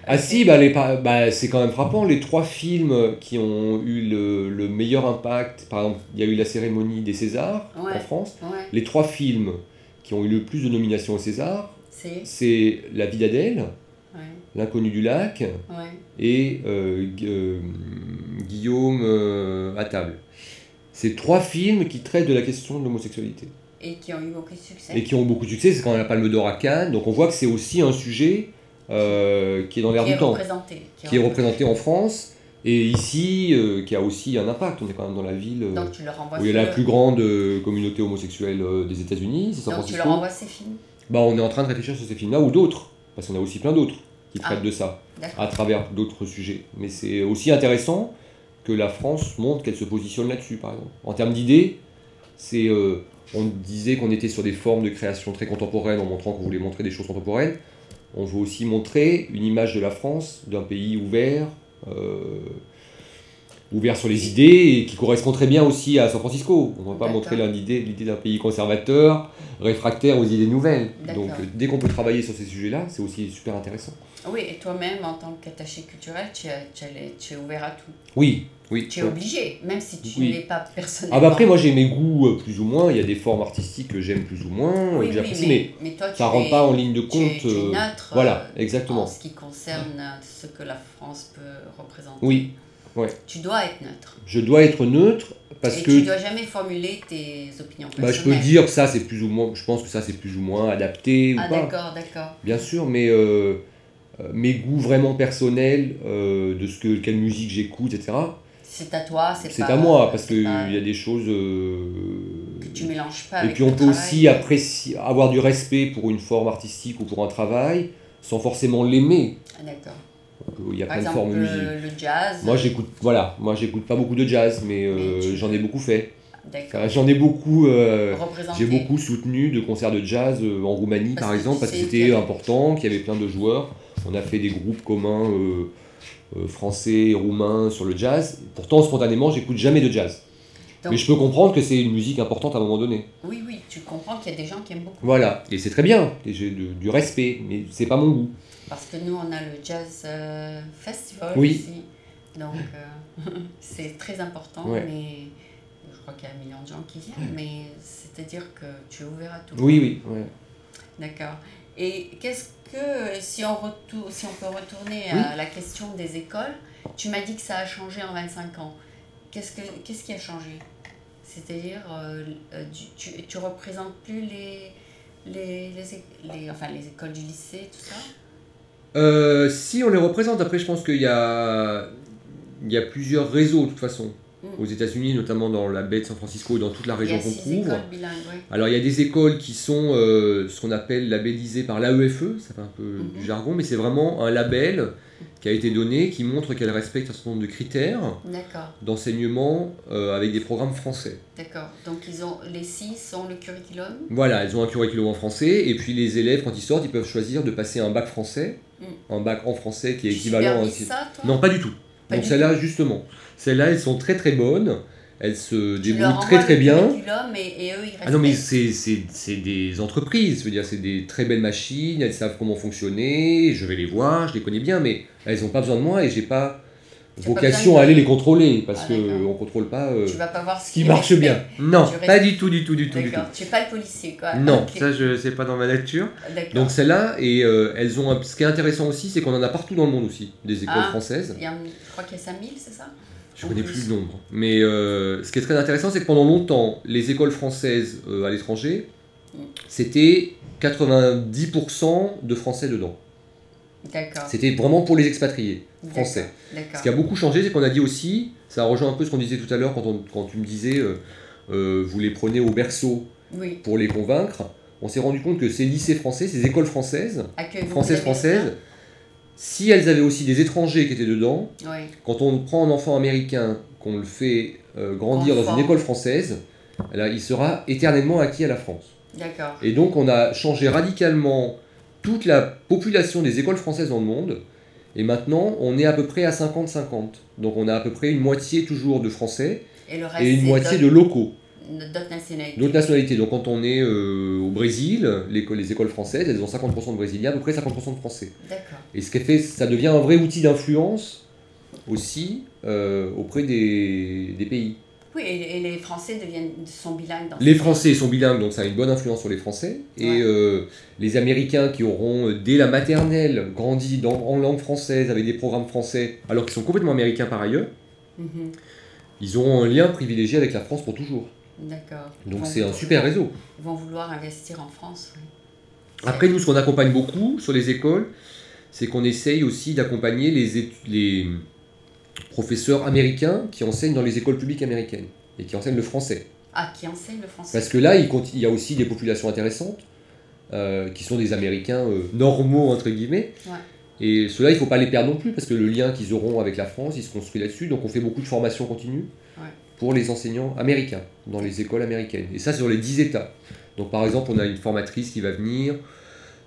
Ah si, c'est quand même frappant. Les 3 films qui ont eu le meilleur impact, par exemple, il y a eu la cérémonie des Césars Ouais. en France. Ouais, Les 3 films qui ont eu le plus de nominations aux Césars, c'est... La vie d'Adèle, Ouais, L'inconnu du lac ouais. et Guillaume à table. C'est 3 films qui traitent de la question de l'homosexualité. Et qui ont eu beaucoup de succès. Et qui ont beaucoup de succès, c'est quand même la Palme d'Or à Cannes, donc on voit que c'est aussi un sujet qui est dans l'air du temps, qui est représenté en France, et ici, qui a aussi un impact. On est quand même dans la ville Donc tu leur envoies où il y a la plus grande communauté homosexuelle des États-Unis, c'est San Donc tu Francisco. leur envoies ces films. On est en train de réfléchir sur ces films-là, ou d'autres, parce qu'on a aussi plein d'autres qui traitent Ah, de ça, d'accord. à travers d'autres sujets. Mais c'est aussi intéressant que la France montre qu'elle se positionne là-dessus, par exemple. En termes d'idées, on disait qu'on était sur des formes de création très contemporaines en montrant qu'on voulait montrer des choses contemporaines. On veut aussi montrer une image de la France, d'un pays ouvert, ouvert sur les idées et qui correspond très bien aussi à San Francisco. On ne va pas D'accord. montrer l'idée d'un pays conservateur, réfractaire aux idées nouvelles. D'accord. Donc dès qu'on peut travailler sur ces sujets-là, c'est aussi super intéressant. Oui, et toi-même, en tant qu'attaché culturel, tu es ouvert à tout. Oui, oui. Tu es obligé, même si tu Oui. ne l'es pas personnellement. Ah bah après, moi j'ai mes goûts plus ou moins. Il y a des formes artistiques que j'aime plus ou moins, oui, que j'apprécie, mais toi, ça ne rentre pas en ligne de tu compte. es neutre voilà, exactement. en ce qui concerne ce que la France peut représenter. Oui, ouais. Tu dois être neutre. Je dois être neutre parce et que... tu ne dois jamais formuler tes opinions personnelles. je peux dire que ça c'est plus ou moins... Je pense que ça c'est plus ou moins adapté ou pas. Ah d'accord. Bien sûr, mais mes goûts vraiment personnels de quelle musique j'écoute, etc. C'est à toi, c'est à moi, parce qu'il y a des choses... que tu mélanges pas et avec puis on peut travail. aussi avoir du respect pour une forme artistique ou pour un travail, sans forcément l'aimer. Ah, d'accord. Il y a Par plein exemple, de formes de musique. le jazz. Moi j'écoute pas beaucoup de jazz, mais j'en ai beaucoup fait. D'accord. J'en ai beaucoup... Représenté. j'ai beaucoup soutenu de concerts de jazz en Roumanie, par exemple, parce que c'était important, qu'il y avait plein de joueurs. On a fait des groupes communs français et roumains sur le jazz. Pourtant, spontanément, j'écoute jamais de jazz. Donc, mais je peux comprendre que c'est une musique importante à un moment donné. Oui, tu comprends qu'il y a des gens qui aiment beaucoup. Voilà, et c'est très bien, et j'ai du respect, mais c'est pas mon goût. Parce que nous, on a le Jazz Festival ici. Donc, c'est très important, mais je crois qu'il y a 1 million de gens qui viennent, mais c'est-à-dire que tu es ouvert à tout. Oui. D'accord. Et qu'est-ce que, si on peut retourner à la question des écoles, tu m'as dit que ça a changé en 25 ans. Qu'est-ce qui a changé? C'est-à-dire, tu représentes plus les écoles du lycée, tout ça? Si on les représente, après je pense qu'il y a plusieurs réseaux de toute façon. Aux États-Unis, notamment dans la baie de San Francisco et dans toute la région qu'on couvre. Il y a 6 écoles bilingues, oui. Alors il y a des écoles qui sont ce qu'on appelle labellisées par l'AEFE, ça fait un peu du jargon, mais c'est vraiment un label qui a été donné, qui montre qu'elle respecte un certain nombre de critères d'enseignement avec des programmes français. D'accord, donc les 6 ont le curriculum. Voilà, elles ont un curriculum en français, et puis les élèves, quand ils sortent, ils peuvent choisir de passer un bac français, un bac en français qui est équivalent à... ça, toi? Non, pas du tout. Donc celles-là, justement, celles-là, elles sont très très bonnes, elles se débrouillent très très bien. Et eux, ils ah non, mais c'est des entreprises, je veux dire, c'est des très belles machines, elles savent comment fonctionner, je vais les voir, je les connais bien, mais elles n'ont pas besoin de moi et j'ai pas vocation à aller les contrôler, parce qu'on ne contrôle pas tu vas pas voir ce qui marche bien. Non, pas du tout. D'accord, tu n'es pas le policier, quoi. Non, ça, c'est pas dans ma nature. Donc celles-là, et elles ont ce qui est intéressant aussi, c'est qu'on en a partout dans le monde aussi, des écoles françaises. Je crois qu'il y a 5000, c'est ça? Je ne connais plus le nombre. Mais ce qui est très intéressant, c'est que pendant longtemps, les écoles françaises à l'étranger, c'était 90% de Français dedans. D'accord. C'était vraiment pour les expatriés français. D'accord. Ce qui a beaucoup changé, c'est qu'on a dit aussi, ça rejoint un peu ce qu'on disait tout à l'heure quand tu me disais, vous les prenez au berceau pour les convaincre. On s'est rendu compte que ces lycées français, ces écoles françaises, françaises, si elles avaient aussi des étrangers qui étaient dedans, quand on prend un enfant américain, qu'on le fait grandir dans une école française, là, il sera éternellement acquis à la France. D'accord. Et donc on a changé radicalement toute la population des écoles françaises dans le monde, et maintenant on est à peu près à 50-50. Donc on a à peu près une moitié toujours de Français et une moitié de locaux. D'autres nationalités. Donc quand on est au Brésil, les écoles françaises, elles ont 50% de Brésiliens, à peu près 50% de Français. D'accord. Et ce qui fait, ça devient un vrai outil d'influence aussi auprès des pays. Oui, et les Français sont bilingues. Les Français sont bilingues, donc ça a une bonne influence sur les Français. Et les Américains qui auront, dès la maternelle, grandi en langue française, avec des programmes français, alors qu'ils sont complètement américains par ailleurs, ils auront un lien privilégié avec la France pour toujours. D'accord. Donc c'est un super réseau. Ils vont vouloir investir en France. Oui. Après, nous, ce qu'on accompagne beaucoup sur les écoles, c'est qu'on essaye aussi d'accompagner les professeurs américains qui enseignent dans les écoles publiques américaines et qui enseignent le français. Ah, qui enseignent le français. Parce que là, il y a aussi des populations intéressantes qui sont des Américains normaux, entre guillemets. Ouais. Et ceux-là, il ne faut pas les perdre non plus parce que le lien qu'ils auront avec la France, il se construit là-dessus. Donc on fait beaucoup de formation continue pour les enseignants américains dans les écoles américaines. Et ça, c'est sur les 10 États. Donc par exemple, on a une formatrice qui va venir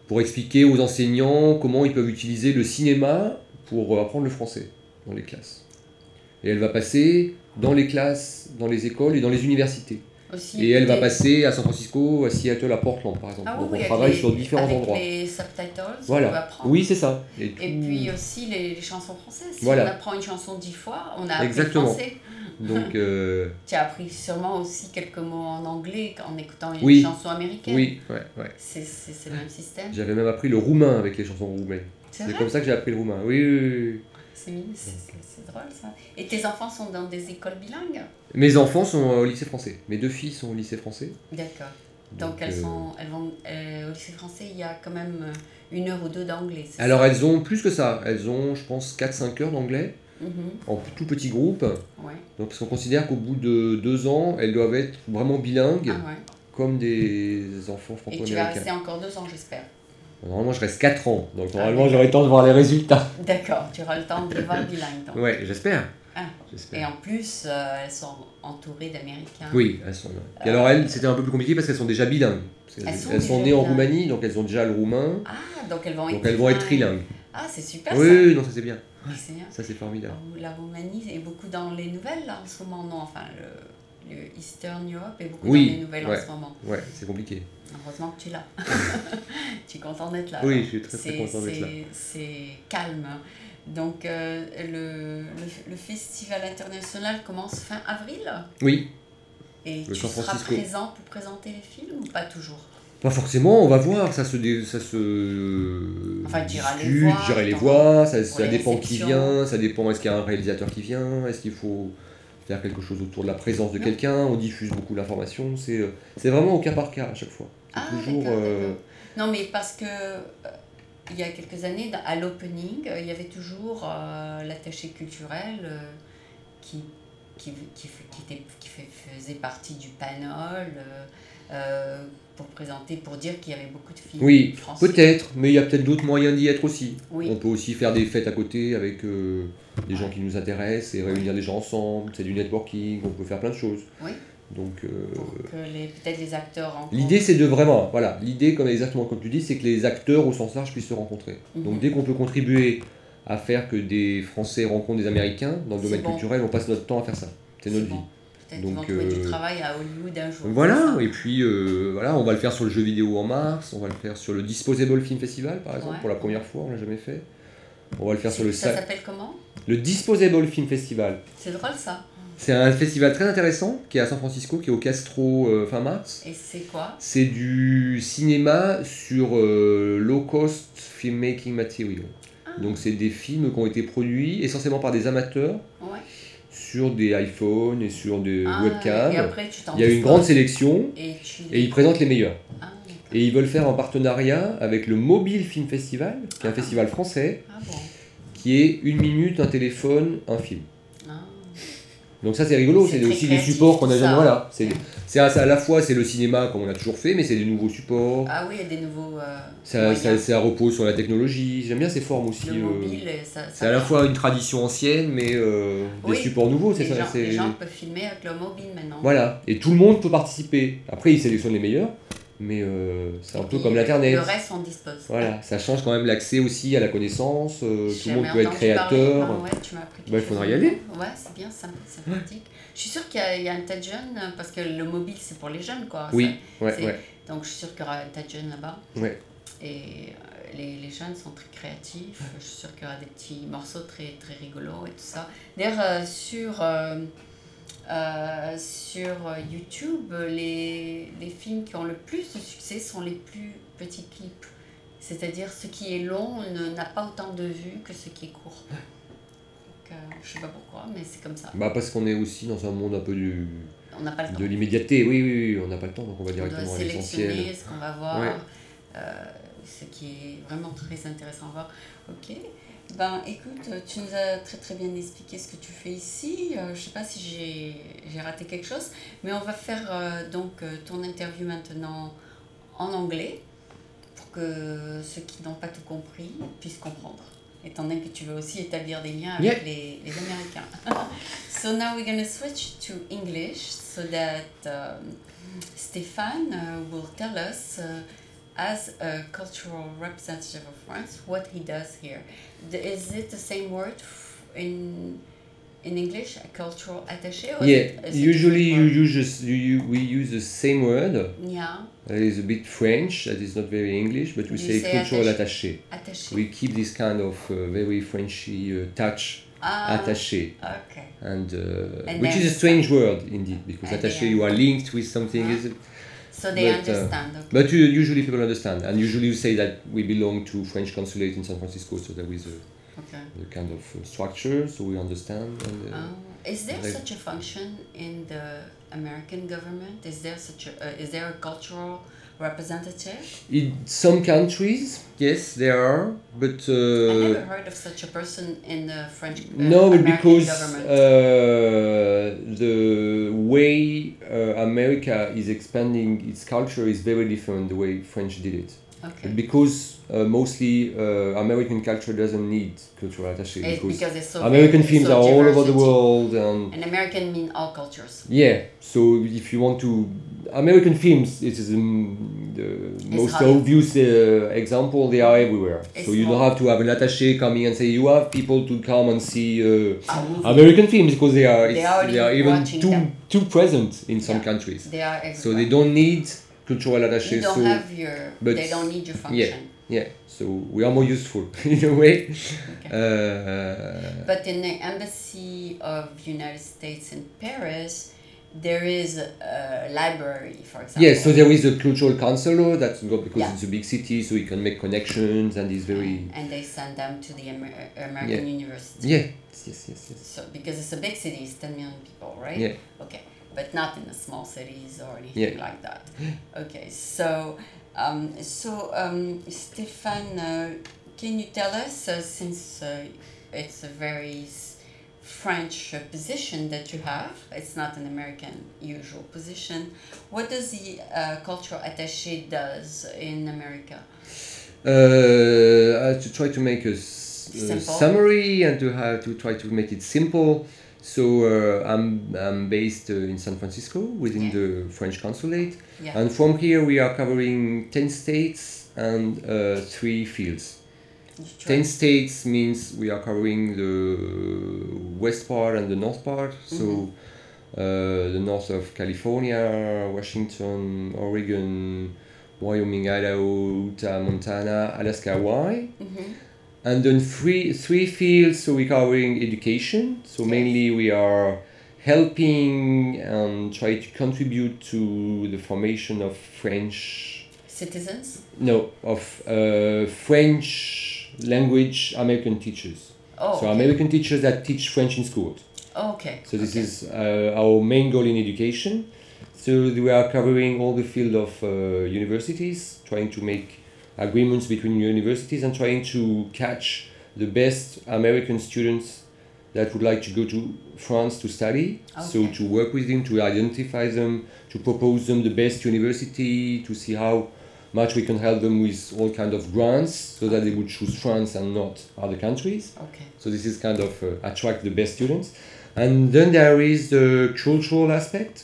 pour expliquer aux enseignants comment ils peuvent utiliser le cinéma pour apprendre le français dans les classes. Et elle va passer dans les classes, dans les écoles et dans les universités. Aussi, Et elle va passer à San Francisco, à Seattle, à Portland par exemple. Ah Donc oui, on travaille sur différents avec endroits. les subtitles, on peut Voilà. apprendre. Oui, c'est ça. Et puis aussi les chansons françaises. Si Voilà. on apprend une chanson 10 fois, on a appris Exactement. le français. Donc, Tu as appris sûrement aussi quelques mots en anglais en écoutant une Oui. chanson américaine. oui, ouais. C'est le même système. J'avais même appris le roumain avec les chansons roumaines. C'est C'est vrai comme ça que j'ai appris le roumain. Oui. C'est drôle ça. Et tes enfants sont dans des écoles bilingues? Mes enfants sont au lycée français. Mes 2 filles sont au lycée français. D'accord. Donc elles vont au lycée français, il y a quand même 1 heure ou 2 d'anglais. Alors ça? elles ont plus que ça. Elles ont, je pense, 4-5 heures d'anglais Mhm. en tout petit groupe. Ouais. Donc parce qu'on considère qu'au bout de 2 ans, elles doivent être vraiment bilingues Ah ouais. comme des enfants Et tu vas franco-américains. rester encore 2 ans, j'espère. Normalement, je reste 4 ans. Donc Ah, normalement, d'accord. j'aurai le temps de voir les résultats. D'accord, tu auras le temps de les voir bilingues. Donc. Ouais, j'espère. Ah. J'espère. Et en plus, elles sont entourées d'Américains. Oui, elles sont. Et alors elles, c'était un peu plus compliqué parce qu'elles sont déjà bilingues. Elles sont Elles sont déjà nées en bilingues. Roumanie, donc elles ont déjà le roumain. Ah, donc elles vont Donc elles vont être trilingues. Ah, c'est super Oui, ça. oui, non, ça c'est bien. C'est bien. Ça c'est formidable. La Roumanie est beaucoup dans les nouvelles là, en ce moment, non? Enfin, le Eastern Europe est beaucoup Oui, dans les nouvelles ouais. en ce moment. Ouais, c'est compliqué. Heureusement que tu es là. Tu es content d'être là. Oui, alors. je suis très content d'être là. C'est calme. Donc, le festival international commence fin avril. Oui, Et Le tu San seras Francisco. présent pour présenter les films ou pas toujours? pas forcément, on va voir, ça se Enfin, tu iras les discute, voir, j'irai les t'en voir, pour ça les dépend qui réceptions. vient, ça dépend est-ce qu'il y a un réalisateur qui vient, est-ce qu'il faut faire quelque chose autour de la présence de Non. quelqu'un, on diffuse beaucoup l'information, c'est vraiment au cas par cas à chaque fois. C'est Ah, toujours... d'accord, d'accord. Non, mais parce que il y a quelques années, à l'opening, il y avait toujours l'attaché culturel faisait partie du panel pour présenter, pour dire qu'il y avait beaucoup de films Oui, français. peut-être, mais il y a peut-être d'autres moyens d'y être aussi. Oui. On peut aussi faire des fêtes à côté avec des gens qui nous intéressent et réunir des gens ensemble, c'est du networking, on peut faire plein de choses. Oui. Donc, Pour que peut-être les acteurs rencontrent. l'idée c'est de vraiment, voilà, l'idée exactement comme tu dis, c'est que les acteurs au sens large puissent se rencontrer. Donc dès qu'on peut contribuer à faire que des Français rencontrent des Américains dans le C'est domaine bon. culturel, on passe notre temps à faire ça. C'est notre bon. vie. Peut-être Donc, qu'ils vont trouver du travail à Hollywood un jour. Voilà, c'est ça. et puis voilà, on va le faire sur le jeu vidéo en mars, on va le faire sur le Disposable Film Festival par exemple, Ouais. pour la première fois, on l'a jamais fait. On va le faire sur Ça s'appelle comment? le Disposable Film Festival. C'est drôle ça. C'est un festival très intéressant qui est à San Francisco, qui est au Castro fin mars. Et c'est quoi? C'est du cinéma sur low cost filmmaking material. Ah. Donc c'est des films qui ont été produits essentiellement par des amateurs Ouais. sur des iPhones et sur des Ah, webcams. et après, tu t'en Il y a une disposes. grande sélection Et et ils présentent les meilleurs. Ah, d'accord. Et ils veulent faire un partenariat avec le Mobile Film Festival, qui est un festival français, Ah bon. qui est 1 minute, un téléphone, un film. Ah. Donc ça c'est rigolo, C'est c'est très aussi des créatif, supports qu'on tout a jamais. ça. Voilà, c'est à la fois c'est le cinéma comme on a toujours fait, mais c'est des nouveaux supports. Ah oui, il y a des nouveaux Ça repose sur la technologie. J'aime bien ces formes aussi. Le mobile, c'est à la fois une tradition ancienne, mais Oui. des supports nouveaux. C'est ça. Les gens peuvent filmer avec leur mobile maintenant. Voilà, et tout le monde peut participer. Après, ils sélectionnent les meilleurs, mais c'est un peu comme l'Internet. Le reste, on dispose. Voilà, ça change quand même l'accès aussi à la connaissance. Tout le monde peut être Parler. créateur. Non, ouais, tu m'as appris Il faudra y aller. Ouais, c'est bien, sympathique. Je suis sûre qu'il y a un tas de jeunes, parce que le mobile, c'est pour les jeunes, quoi. Oui, Ça, ouais. Donc, je suis sûre qu'il y aura un tas de jeunes là-bas. Ouais. Et les jeunes sont très créatifs. Je suis sûre qu'il y aura des petits morceaux très, très rigolos et tout ça. D'ailleurs, sur YouTube, les films qui ont le plus de succès sont les plus petits clips. C'est-à-dire, ce qui est long n'a pas autant de vues que ce qui est court. Donc, je sais pas pourquoi, mais c'est comme ça. Bah parce qu'on est aussi dans un monde un peu On n'a pas le temps. de l'immédiateté. Oui, on n'a pas le temps, donc on va On doit directement à sélectionner l'essentiel. ce qu'on va voir, Ouais. ce qui est vraiment très intéressant à voir. Ok. Ben, écoute, tu nous as très très bien expliqué ce que tu fais ici. Je ne sais pas si j'ai raté quelque chose, mais on va faire ton interview maintenant en anglais pour que ceux qui n'ont pas tout compris puissent comprendre, étant donné que tu veux aussi établir des liens avec les Américains. So now we're going to switch to English so that Stéphane will tell us as a cultural representative of France what he does here. Is it the same word in in English, a cultural attaché? Or Yeah, is it usually different you word? use we use the same word. Yeah, That is a bit French. That is not very English, but we Do you say say cultural attaché? attaché. attaché. We keep this kind of very Frenchy touch, attaché, Okay. and And which they is a strange word indeed, because And they attaché you are linked with something. Uh-huh. Is it? So they But, understand. Okay. But usually people understand, and usually you say that we belong to French consulate in San Francisco, so there is Okay. a kind of structure, so we understand. And, Is there they- such a function in the American government? Is there is there a cultural representative? in some countries, yes, there are, but I never heard of such a person in the French no, but American because government. the way America is expanding its culture is very different the way French did it. Okay. Because mostly American culture doesn't need cultural attaché, Because it's so American it's films so are all over the diversity. world, and And American mean all cultures. yeah. So if you want to, American films, it is the most Hollywood. obvious example. They are everywhere. It's So you don't small. have to have an attaché coming and say you have people to come and see movie. American films, because they are They already they are even watching them. too present in some Yeah. countries. They are everywhere. So they don't need cultural attaché. You don't So have your. but- They don't need your function. yeah, so we are more useful in a way. But in the embassy of United States in Paris, there is a library, for example. Yes, so there is a cultural counselor that's good because Yeah. it's a big city, so you can make connections, and it's very And they send them to the American university. yeah, yes. So because it's a big city, it's 10 million people, right? Yeah. Okay, but not in the small cities or anything Yeah. like that. Okay, so Stéphane, can you tell us, since it's a very French position that you have, it's not an American usual position, what does the cultural attaché does in America? To try to make a Simple. summary and to try to make it simple. So I'm based in San Francisco within Yeah. the French consulate, Yeah. and from here we are covering 10 states and 3 fields. You try- 10 states means we are covering the west part and the north part. So the north of California, Washington, Oregon, Wyoming, Idaho, Utah, Montana, Alaska, Hawaii. Mhm. And then three fields, so we're covering education. So Yes. mainly we are helping and try to contribute to the formation of Citizens? French language American teachers. Oh, So okay. American teachers that teach French in schools. Okay. So this okay. is our main goal in education. So we are covering all the field of universities, trying to make agreements between universities and trying to catch the best American students that would like to go to France to study. So Okay. to work with them, to identify them, to propose them the best university, to see how much we can help them with all kind of grants so that they would choose France and not other countries. Okay. So this is kind of attract the best students. And then there is the cultural aspect.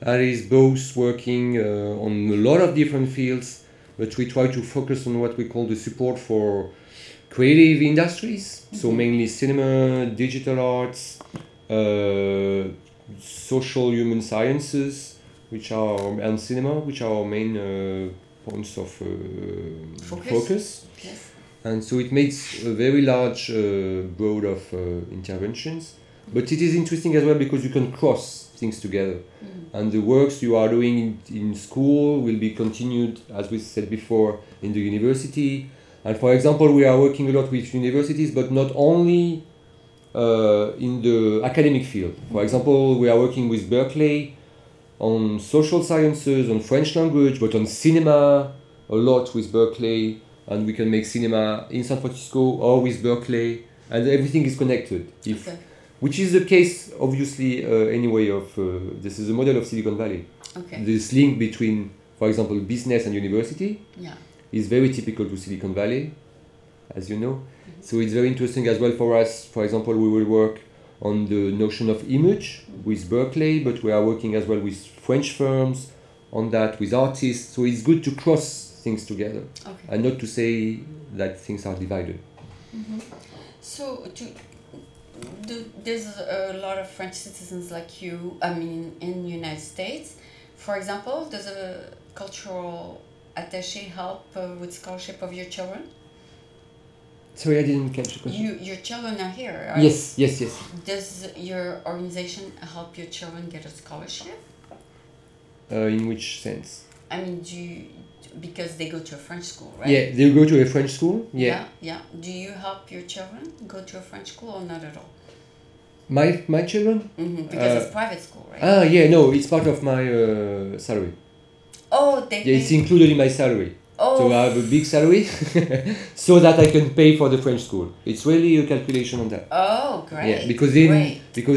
That is both working on a lot of different fields, but we try to focus on what we call the support for creative industries. So mainly cinema, digital arts, social human sciences, and cinema, which are our main points of focus. Yes. And so it makes a very large broad of interventions. But it is interesting as well because you can cross things together. And the works you are doing in school will be continued, as we said before, in the university. And for example, we are working a lot with universities, but not only in the academic field. For example, we are working with Berkeley on social sciences, on French language, but on cinema a lot with Berkeley. And we can make cinema in San Francisco or with Berkeley, and everything is connected. Okay. Which is the case, obviously, anyway, of this is a model of Silicon Valley. Okay. This link between, for example, business and university Yeah. is very typical to Silicon Valley, as you know. So it's very interesting as well for us. For example, we will work on the notion of image with Berkeley, but we are working as well with French firms on that, with artists. So it's good to cross things together Okay. and not to say that things are divided. So there's a lot of French citizens like you, I mean, in the United States. For example, does a cultural attaché help with scholarship of your children? Sorry, I didn't catch the question. Your children are here, right? Yes. Does your organization help your children get a scholarship? In which sense? I mean, because they go to a French school, right? Yeah, they go to a French school. Yeah. Do you help your children go to a French school or not at all? My children? Because it's private school, right? Yeah, no, it's part of my salary. Oh, it's included in my salary. Oh. So I have a big salary, so that I can pay for the French school. It's really a calculation on that. Oh, great. Yeah, because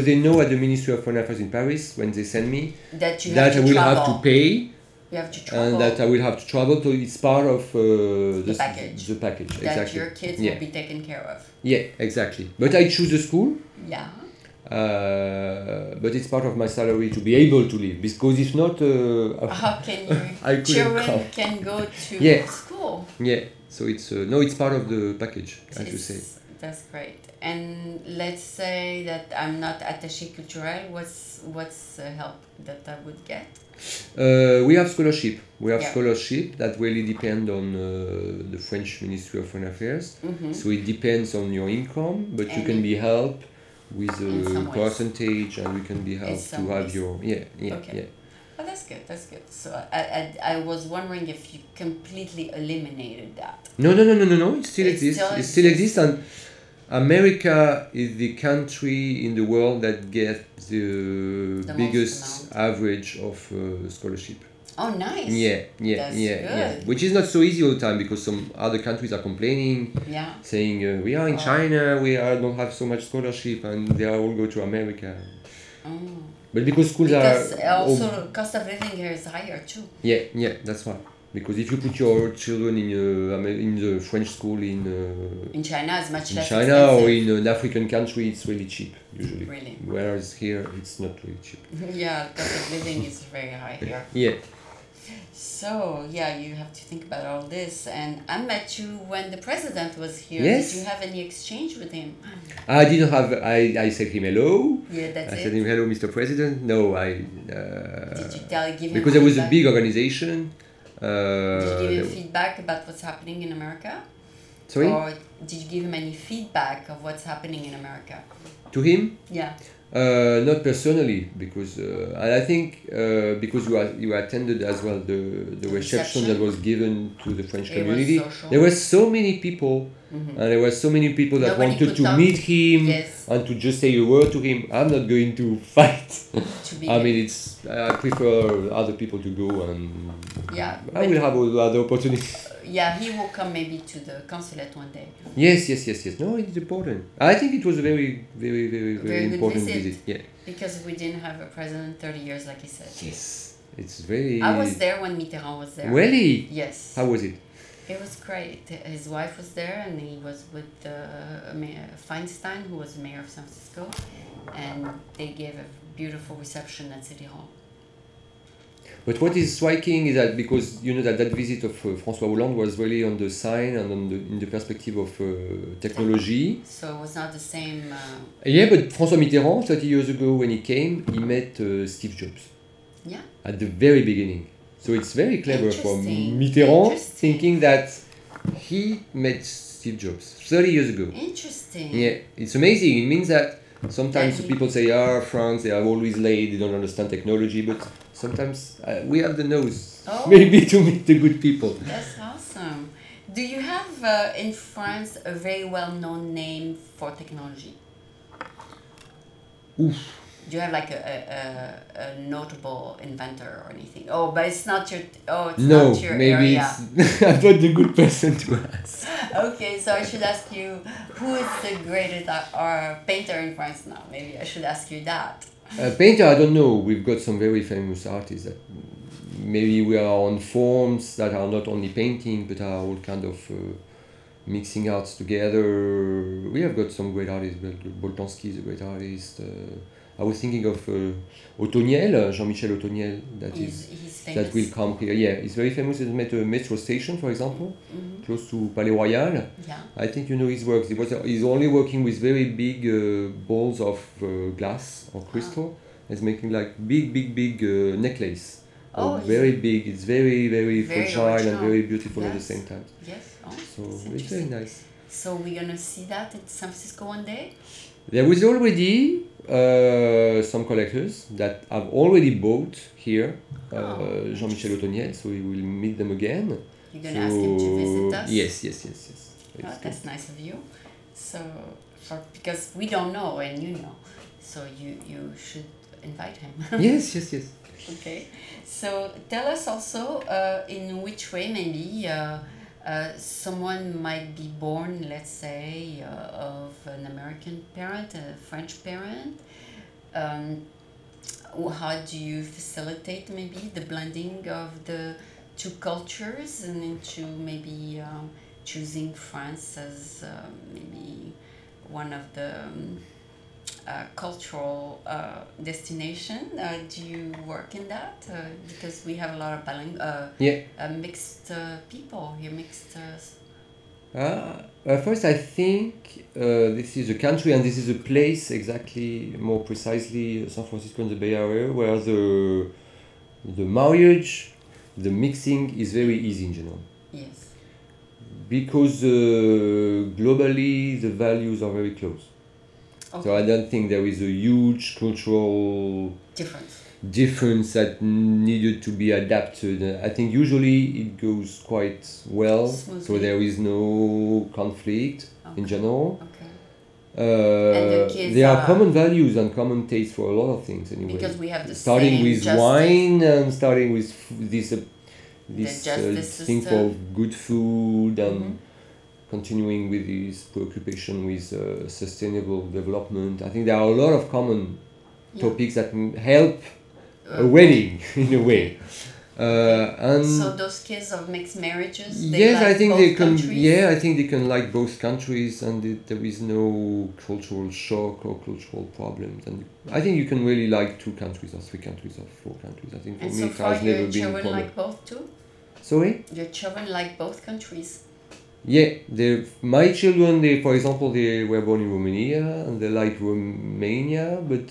they know at the Ministry of Foreign Affairs in Paris, when they send me, that I will have to pay. You have to travel. And that I will have to travel, so it's part of the package. The package, that exactly. Your kids will be taken care of. Yeah, exactly. But I choose the school. Yeah. But it's part of my salary to be able to live, because if not, how can you? Children can go to school. Yeah. So it's it's part of the package, as you say. That's great. And let's say that I'm not attaché culturel. What's the help that I would get? We have scholarship. Scholarship that really depend on the French Ministry of Foreign Affairs. Mm-hmm. So it depends on your income, but you can be helped with a percentage, and we can be helped to have your Okay. Yeah. Oh, that's good. So I was wondering if you completely eliminated that. No. It still exists. It still exists, and America is the country in the world that gets the biggest average of scholarship. Oh, nice. Yeah. Which is not so easy all the time, because some other countries are complaining, saying we are in China, we don't have so much scholarship, and they all go to America. But because schools also cost of living here is higher too. Yeah, that's why. Because if you put your children in the French school in China, it's much less China expensive. Or in an African country, it's really cheap usually. Really? Whereas here, it's not really cheap. Yeah, the cost of living is very high here. Yeah. So you have to think about all this. And I met you when the president was here. Yes. Did you have any exchange with him? I didn't have. I said him hello. Yeah, that's it. I said him hello, Mr. President. No, Did you give him because there was a big organization. Did you give him feedback about what's happening in America? Sorry? Or did you give him any feedback of what's happening in America? To him? Yeah. Not personally, because and I think because you attended as well the reception that was given to the French community. There were so many people, and there were so many people that wanted to meet him and to just say a word to him. I'm not going to fight. I mean, I prefer other people to go, and I will have other opportunities. Yeah, he will come maybe to the consulate one day. Yes. No, it's important. I think it was a very, very, very, very important visit. Yeah. Because we didn't have a president 30 years, like he said. Yes, it's very. I was there when Mitterrand was there. Really? Yes. How was it? It was great. His wife was there, and he was with Mayor Feinstein, who was mayor of San Francisco, and they gave a beautiful reception at City Hall. But what is striking is that because you know that visit of François Hollande was really on the sign and in the perspective of technology. So it was not the same. Yeah, but François Mitterrand, 30 years ago when he came, he met Steve Jobs. Yeah. At the very beginning. So it's very clever for Mitterrand thinking that he met Steve Jobs 30 years ago. Interesting. Yeah, it's amazing. It means that sometimes people say, France, they are always late, they don't understand technology, but sometimes we have the nose, maybe to meet the good people. That's awesome. Do you have in France a very well-known name for technology? Oof. Do you have like a notable inventor or anything? Oh, but it's not your. Oh, it's not your maybe area. I'm not the good person to ask. Okay, so I should ask you, who is the greatest painter in France now? Maybe I should ask you that. Painter, I don't know. We've got some very famous artists that maybe we are on forms that are not only painting but are all kind of mixing arts together. We have got some great artists. Boltanski is a great artist. I was thinking of Otoniel, Jean-Michel Otoniel, that will come here. Yeah, he's very famous. He's made a metro station, for example. close to Palais Royal. Yeah. I think you know his works. He's only working with very big balls of glass or crystal. He's making like big necklace. Oh, very big. It's very Very fragile and original. very beautiful at the Yes. same time. Yes. Oh, So that's it's very interesting. nice. So we're gonna see that in San Francisco one day. There was already some collectors that have already bought here Oh, Jean-Michel Otoniel, so we will meet them again. You're gonna ask him to visit us. Yes. Oh, It's that's nice of you. So, because we don't know and you know, so you should invite him. good. Yes. Okay. So tell us also in which way maybe someone might be born, let's say, of an American parent, a French parent. How do you facilitate maybe the blending of the two cultures and into maybe choosing France as maybe one of the cultural destination? Do you work in that? Because we have a lot of mixed people here, mixed. First, I think this is a country and this is a place, exactly, more precisely, San Francisco and the Bay Area, where the marriage, the mixing is very easy in general. Yes. Because globally the values are very close. Okay. So I don't think there is a huge cultural difference that needed to be adapted. I think usually it goes quite well, smoothly. so there is no conflict in general. Okay. And the kids there are common values and common tastes for a lot of things anyway. Because we have the starting same with justice. wine and starting with this justice thing system. of good food and continuing with this preoccupation with sustainable development. I think there are a lot of common topics that help a wedding in a way. And so those kids of mixed marriages, they yes, like I think both they can. countries? Yeah, I think they can like both countries, and there is no cultural shock or cultural problems. And I think you can really like 2 countries or 3 countries or 4 countries. I think for And me, so it far has never your been a children problem. like both too? Sorry. Your children like both countries? Yeah, my children, for example, they were born in Romania and they like Romania, but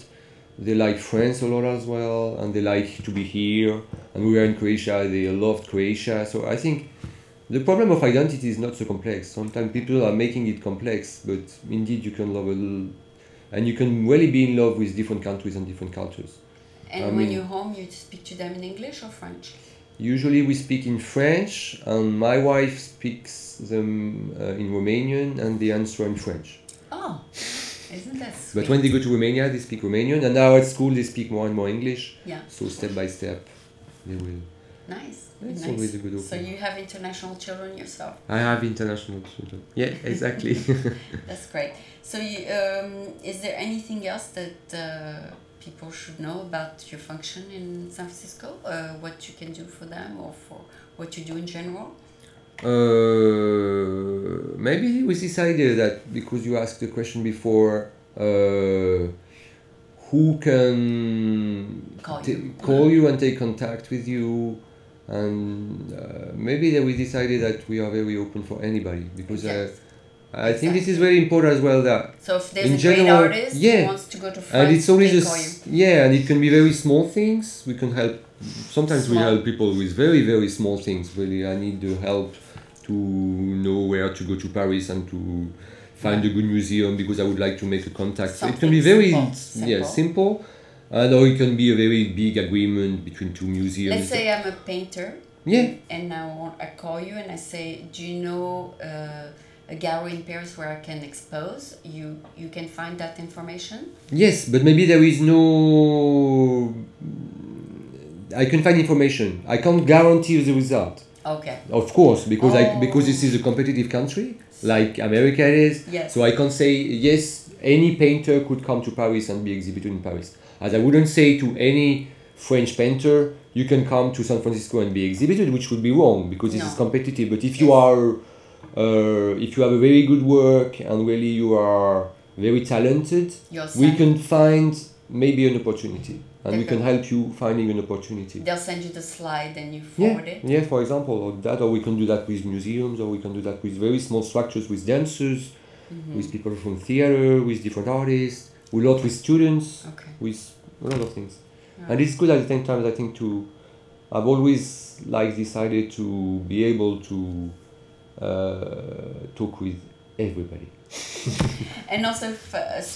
they like France a lot as well, and they like to be here. And we were in Croatia, they loved Croatia. So I think the problem of identity is not so complex. Sometimes people are making it complex, but indeed you can love and you can really be in love with different countries and different cultures. And when you're home, you speak to them in English or French? Usually we speak in French, and my wife speaks them in Romanian, and they answer in French. Oh, isn't that sweet? But when they go to Romania, they speak Romanian, and now at school they speak more and more English. Yeah. So step by step, they will. Nice. It's nice. always a good So opening. you have international children yourself? I have international children. Yeah, exactly. That's great. So is there anything else that people should know about your function in San Francisco? What you can do for them or for what you do in general? Maybe with this idea that, because you asked the question before, who can call you and take contact with you, and maybe there is this idea that we are very open for anybody, because I think this is very important as well, that so if there's in a general, great artist who wants to go to France, and it's always they call you. Yeah, and it can be very small things. We can help. Sometimes we Small. help people with very small things. Really, I need the help to know where to go to Paris and to find a good museum because I would like to make a contact. So it can be very simple, and or it can be a very big agreement between 2 museums. Let's say I'm a painter. Yeah. And now I call you and I say, do you know a gallery in Paris where I can expose? You can find that information? Yes, but maybe there is no... I can find information. I can't guarantee the result. Okay. Of course, because because this is a competitive country, like America is. Yes. So I can't say, yes, any painter could come to Paris and be exhibited in Paris. As I wouldn't say to any French painter, you can come to San Francisco and be exhibited, which would be wrong because this is competitive. But if you are, if you have a very good work and really you are very talented, we can find maybe an opportunity. and we can help you finding an opportunity. They'll send you the slide and you forward it. Yeah, for example, or we can do that with museums, or we can do that with very small structures, with dancers, with people from theater, with different artists, a lot with students, with a lot of things. Right. And it's good at the same time, I think, I've always decided to be able to talk with everybody. And also, if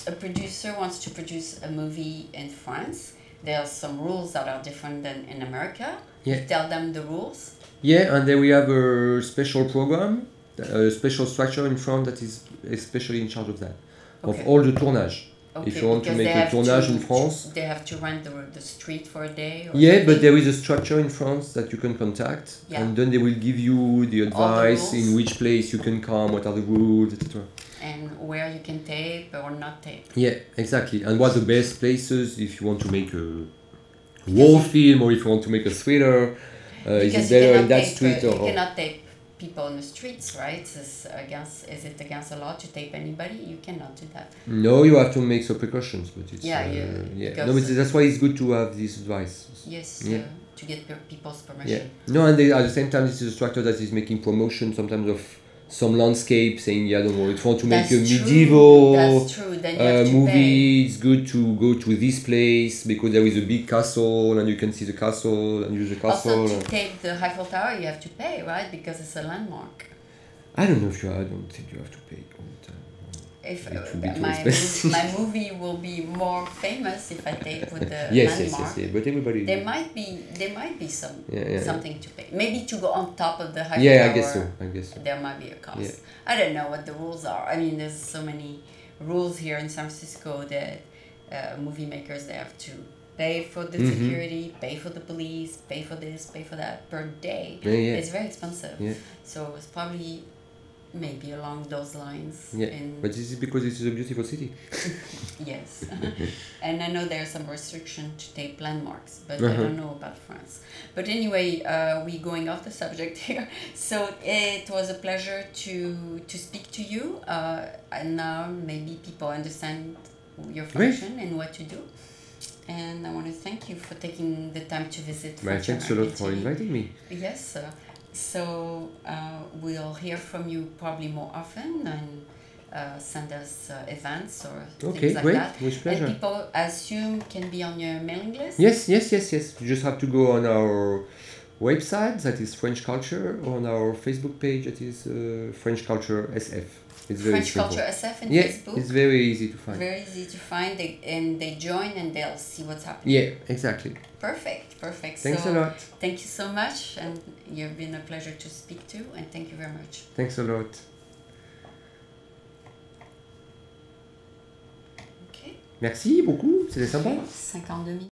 a producer wants to produce a movie in France, there are some rules that are different than in America. Yeah. You tell them the rules. Yeah, and then we have a special program, a special structure in France that is especially in charge of that, of all the tournage. Okay, if you want to make a tournage in France, they have to rent the street for a day. Or something? But there is a structure in France that you can contact, and then they will give you the advice in which place you can come, what are the rules, etc. And where you can tape or not tape. Yeah, exactly. And what are the best places if you want to make a war film or if you want to make a thriller? Is it better in that street? You cannot tape people on the streets, right? Is it against the law to tape anybody? You cannot do that. No, you have to make some precautions, but it's No, but that's why it's good to have this advice. Yes, to get people's permission. Yeah. No, and at the same time, this is a structure that is making promotion sometimes of some landscape, saying, don't worry, if you want to make a medieval movie, it's good to go to this place because there is a big castle and you can see the castle and use the castle. Also, to tape the Eiffel Tower, you have to pay, right? Because it's a landmark. I don't think you have to pay all the time. My movie will be more famous if I tape with the landmark. Yes, but everybody. There might be something to pay. Maybe to go on top of the Eiffel Tower. Yeah, I guess so. There might be a cost. Yeah. I don't know what the rules are. I mean, there's so many rules here in San Francisco that movie makers, they have to pay for the security, pay for the police, pay for this, pay for that per day. Yeah. It's very expensive. Yeah. So it's probably maybe along those lines. Yeah, but this is because it is a beautiful city. Yes. And I know there are some restriction to tape landmarks, but I don't know about France. But anyway, we're going off the subject here. So it was a pleasure to speak to you. And now maybe people understand your function and what you do. And I want to thank you for taking the time to visit. Thanks a lot for inviting me. Yes. So we'll hear from you probably more often and send us events or things like that. With pleasure. And people, I assume, can be on your mailing list? Yes. You just have to go on our website, that is French Culture, or on our Facebook page, that is French Culture SF. It's very French simple. Culture SF in Facebook? It's very easy to find. Very easy to find, and they join and they'll see what's happening. Yeah, exactly. Perfect. Thanks a lot. Thank you so much, and you've been a pleasure to speak to, and thank you very much. Thanks a lot. Okay. Merci beaucoup, c'était sympa. 52 minutes.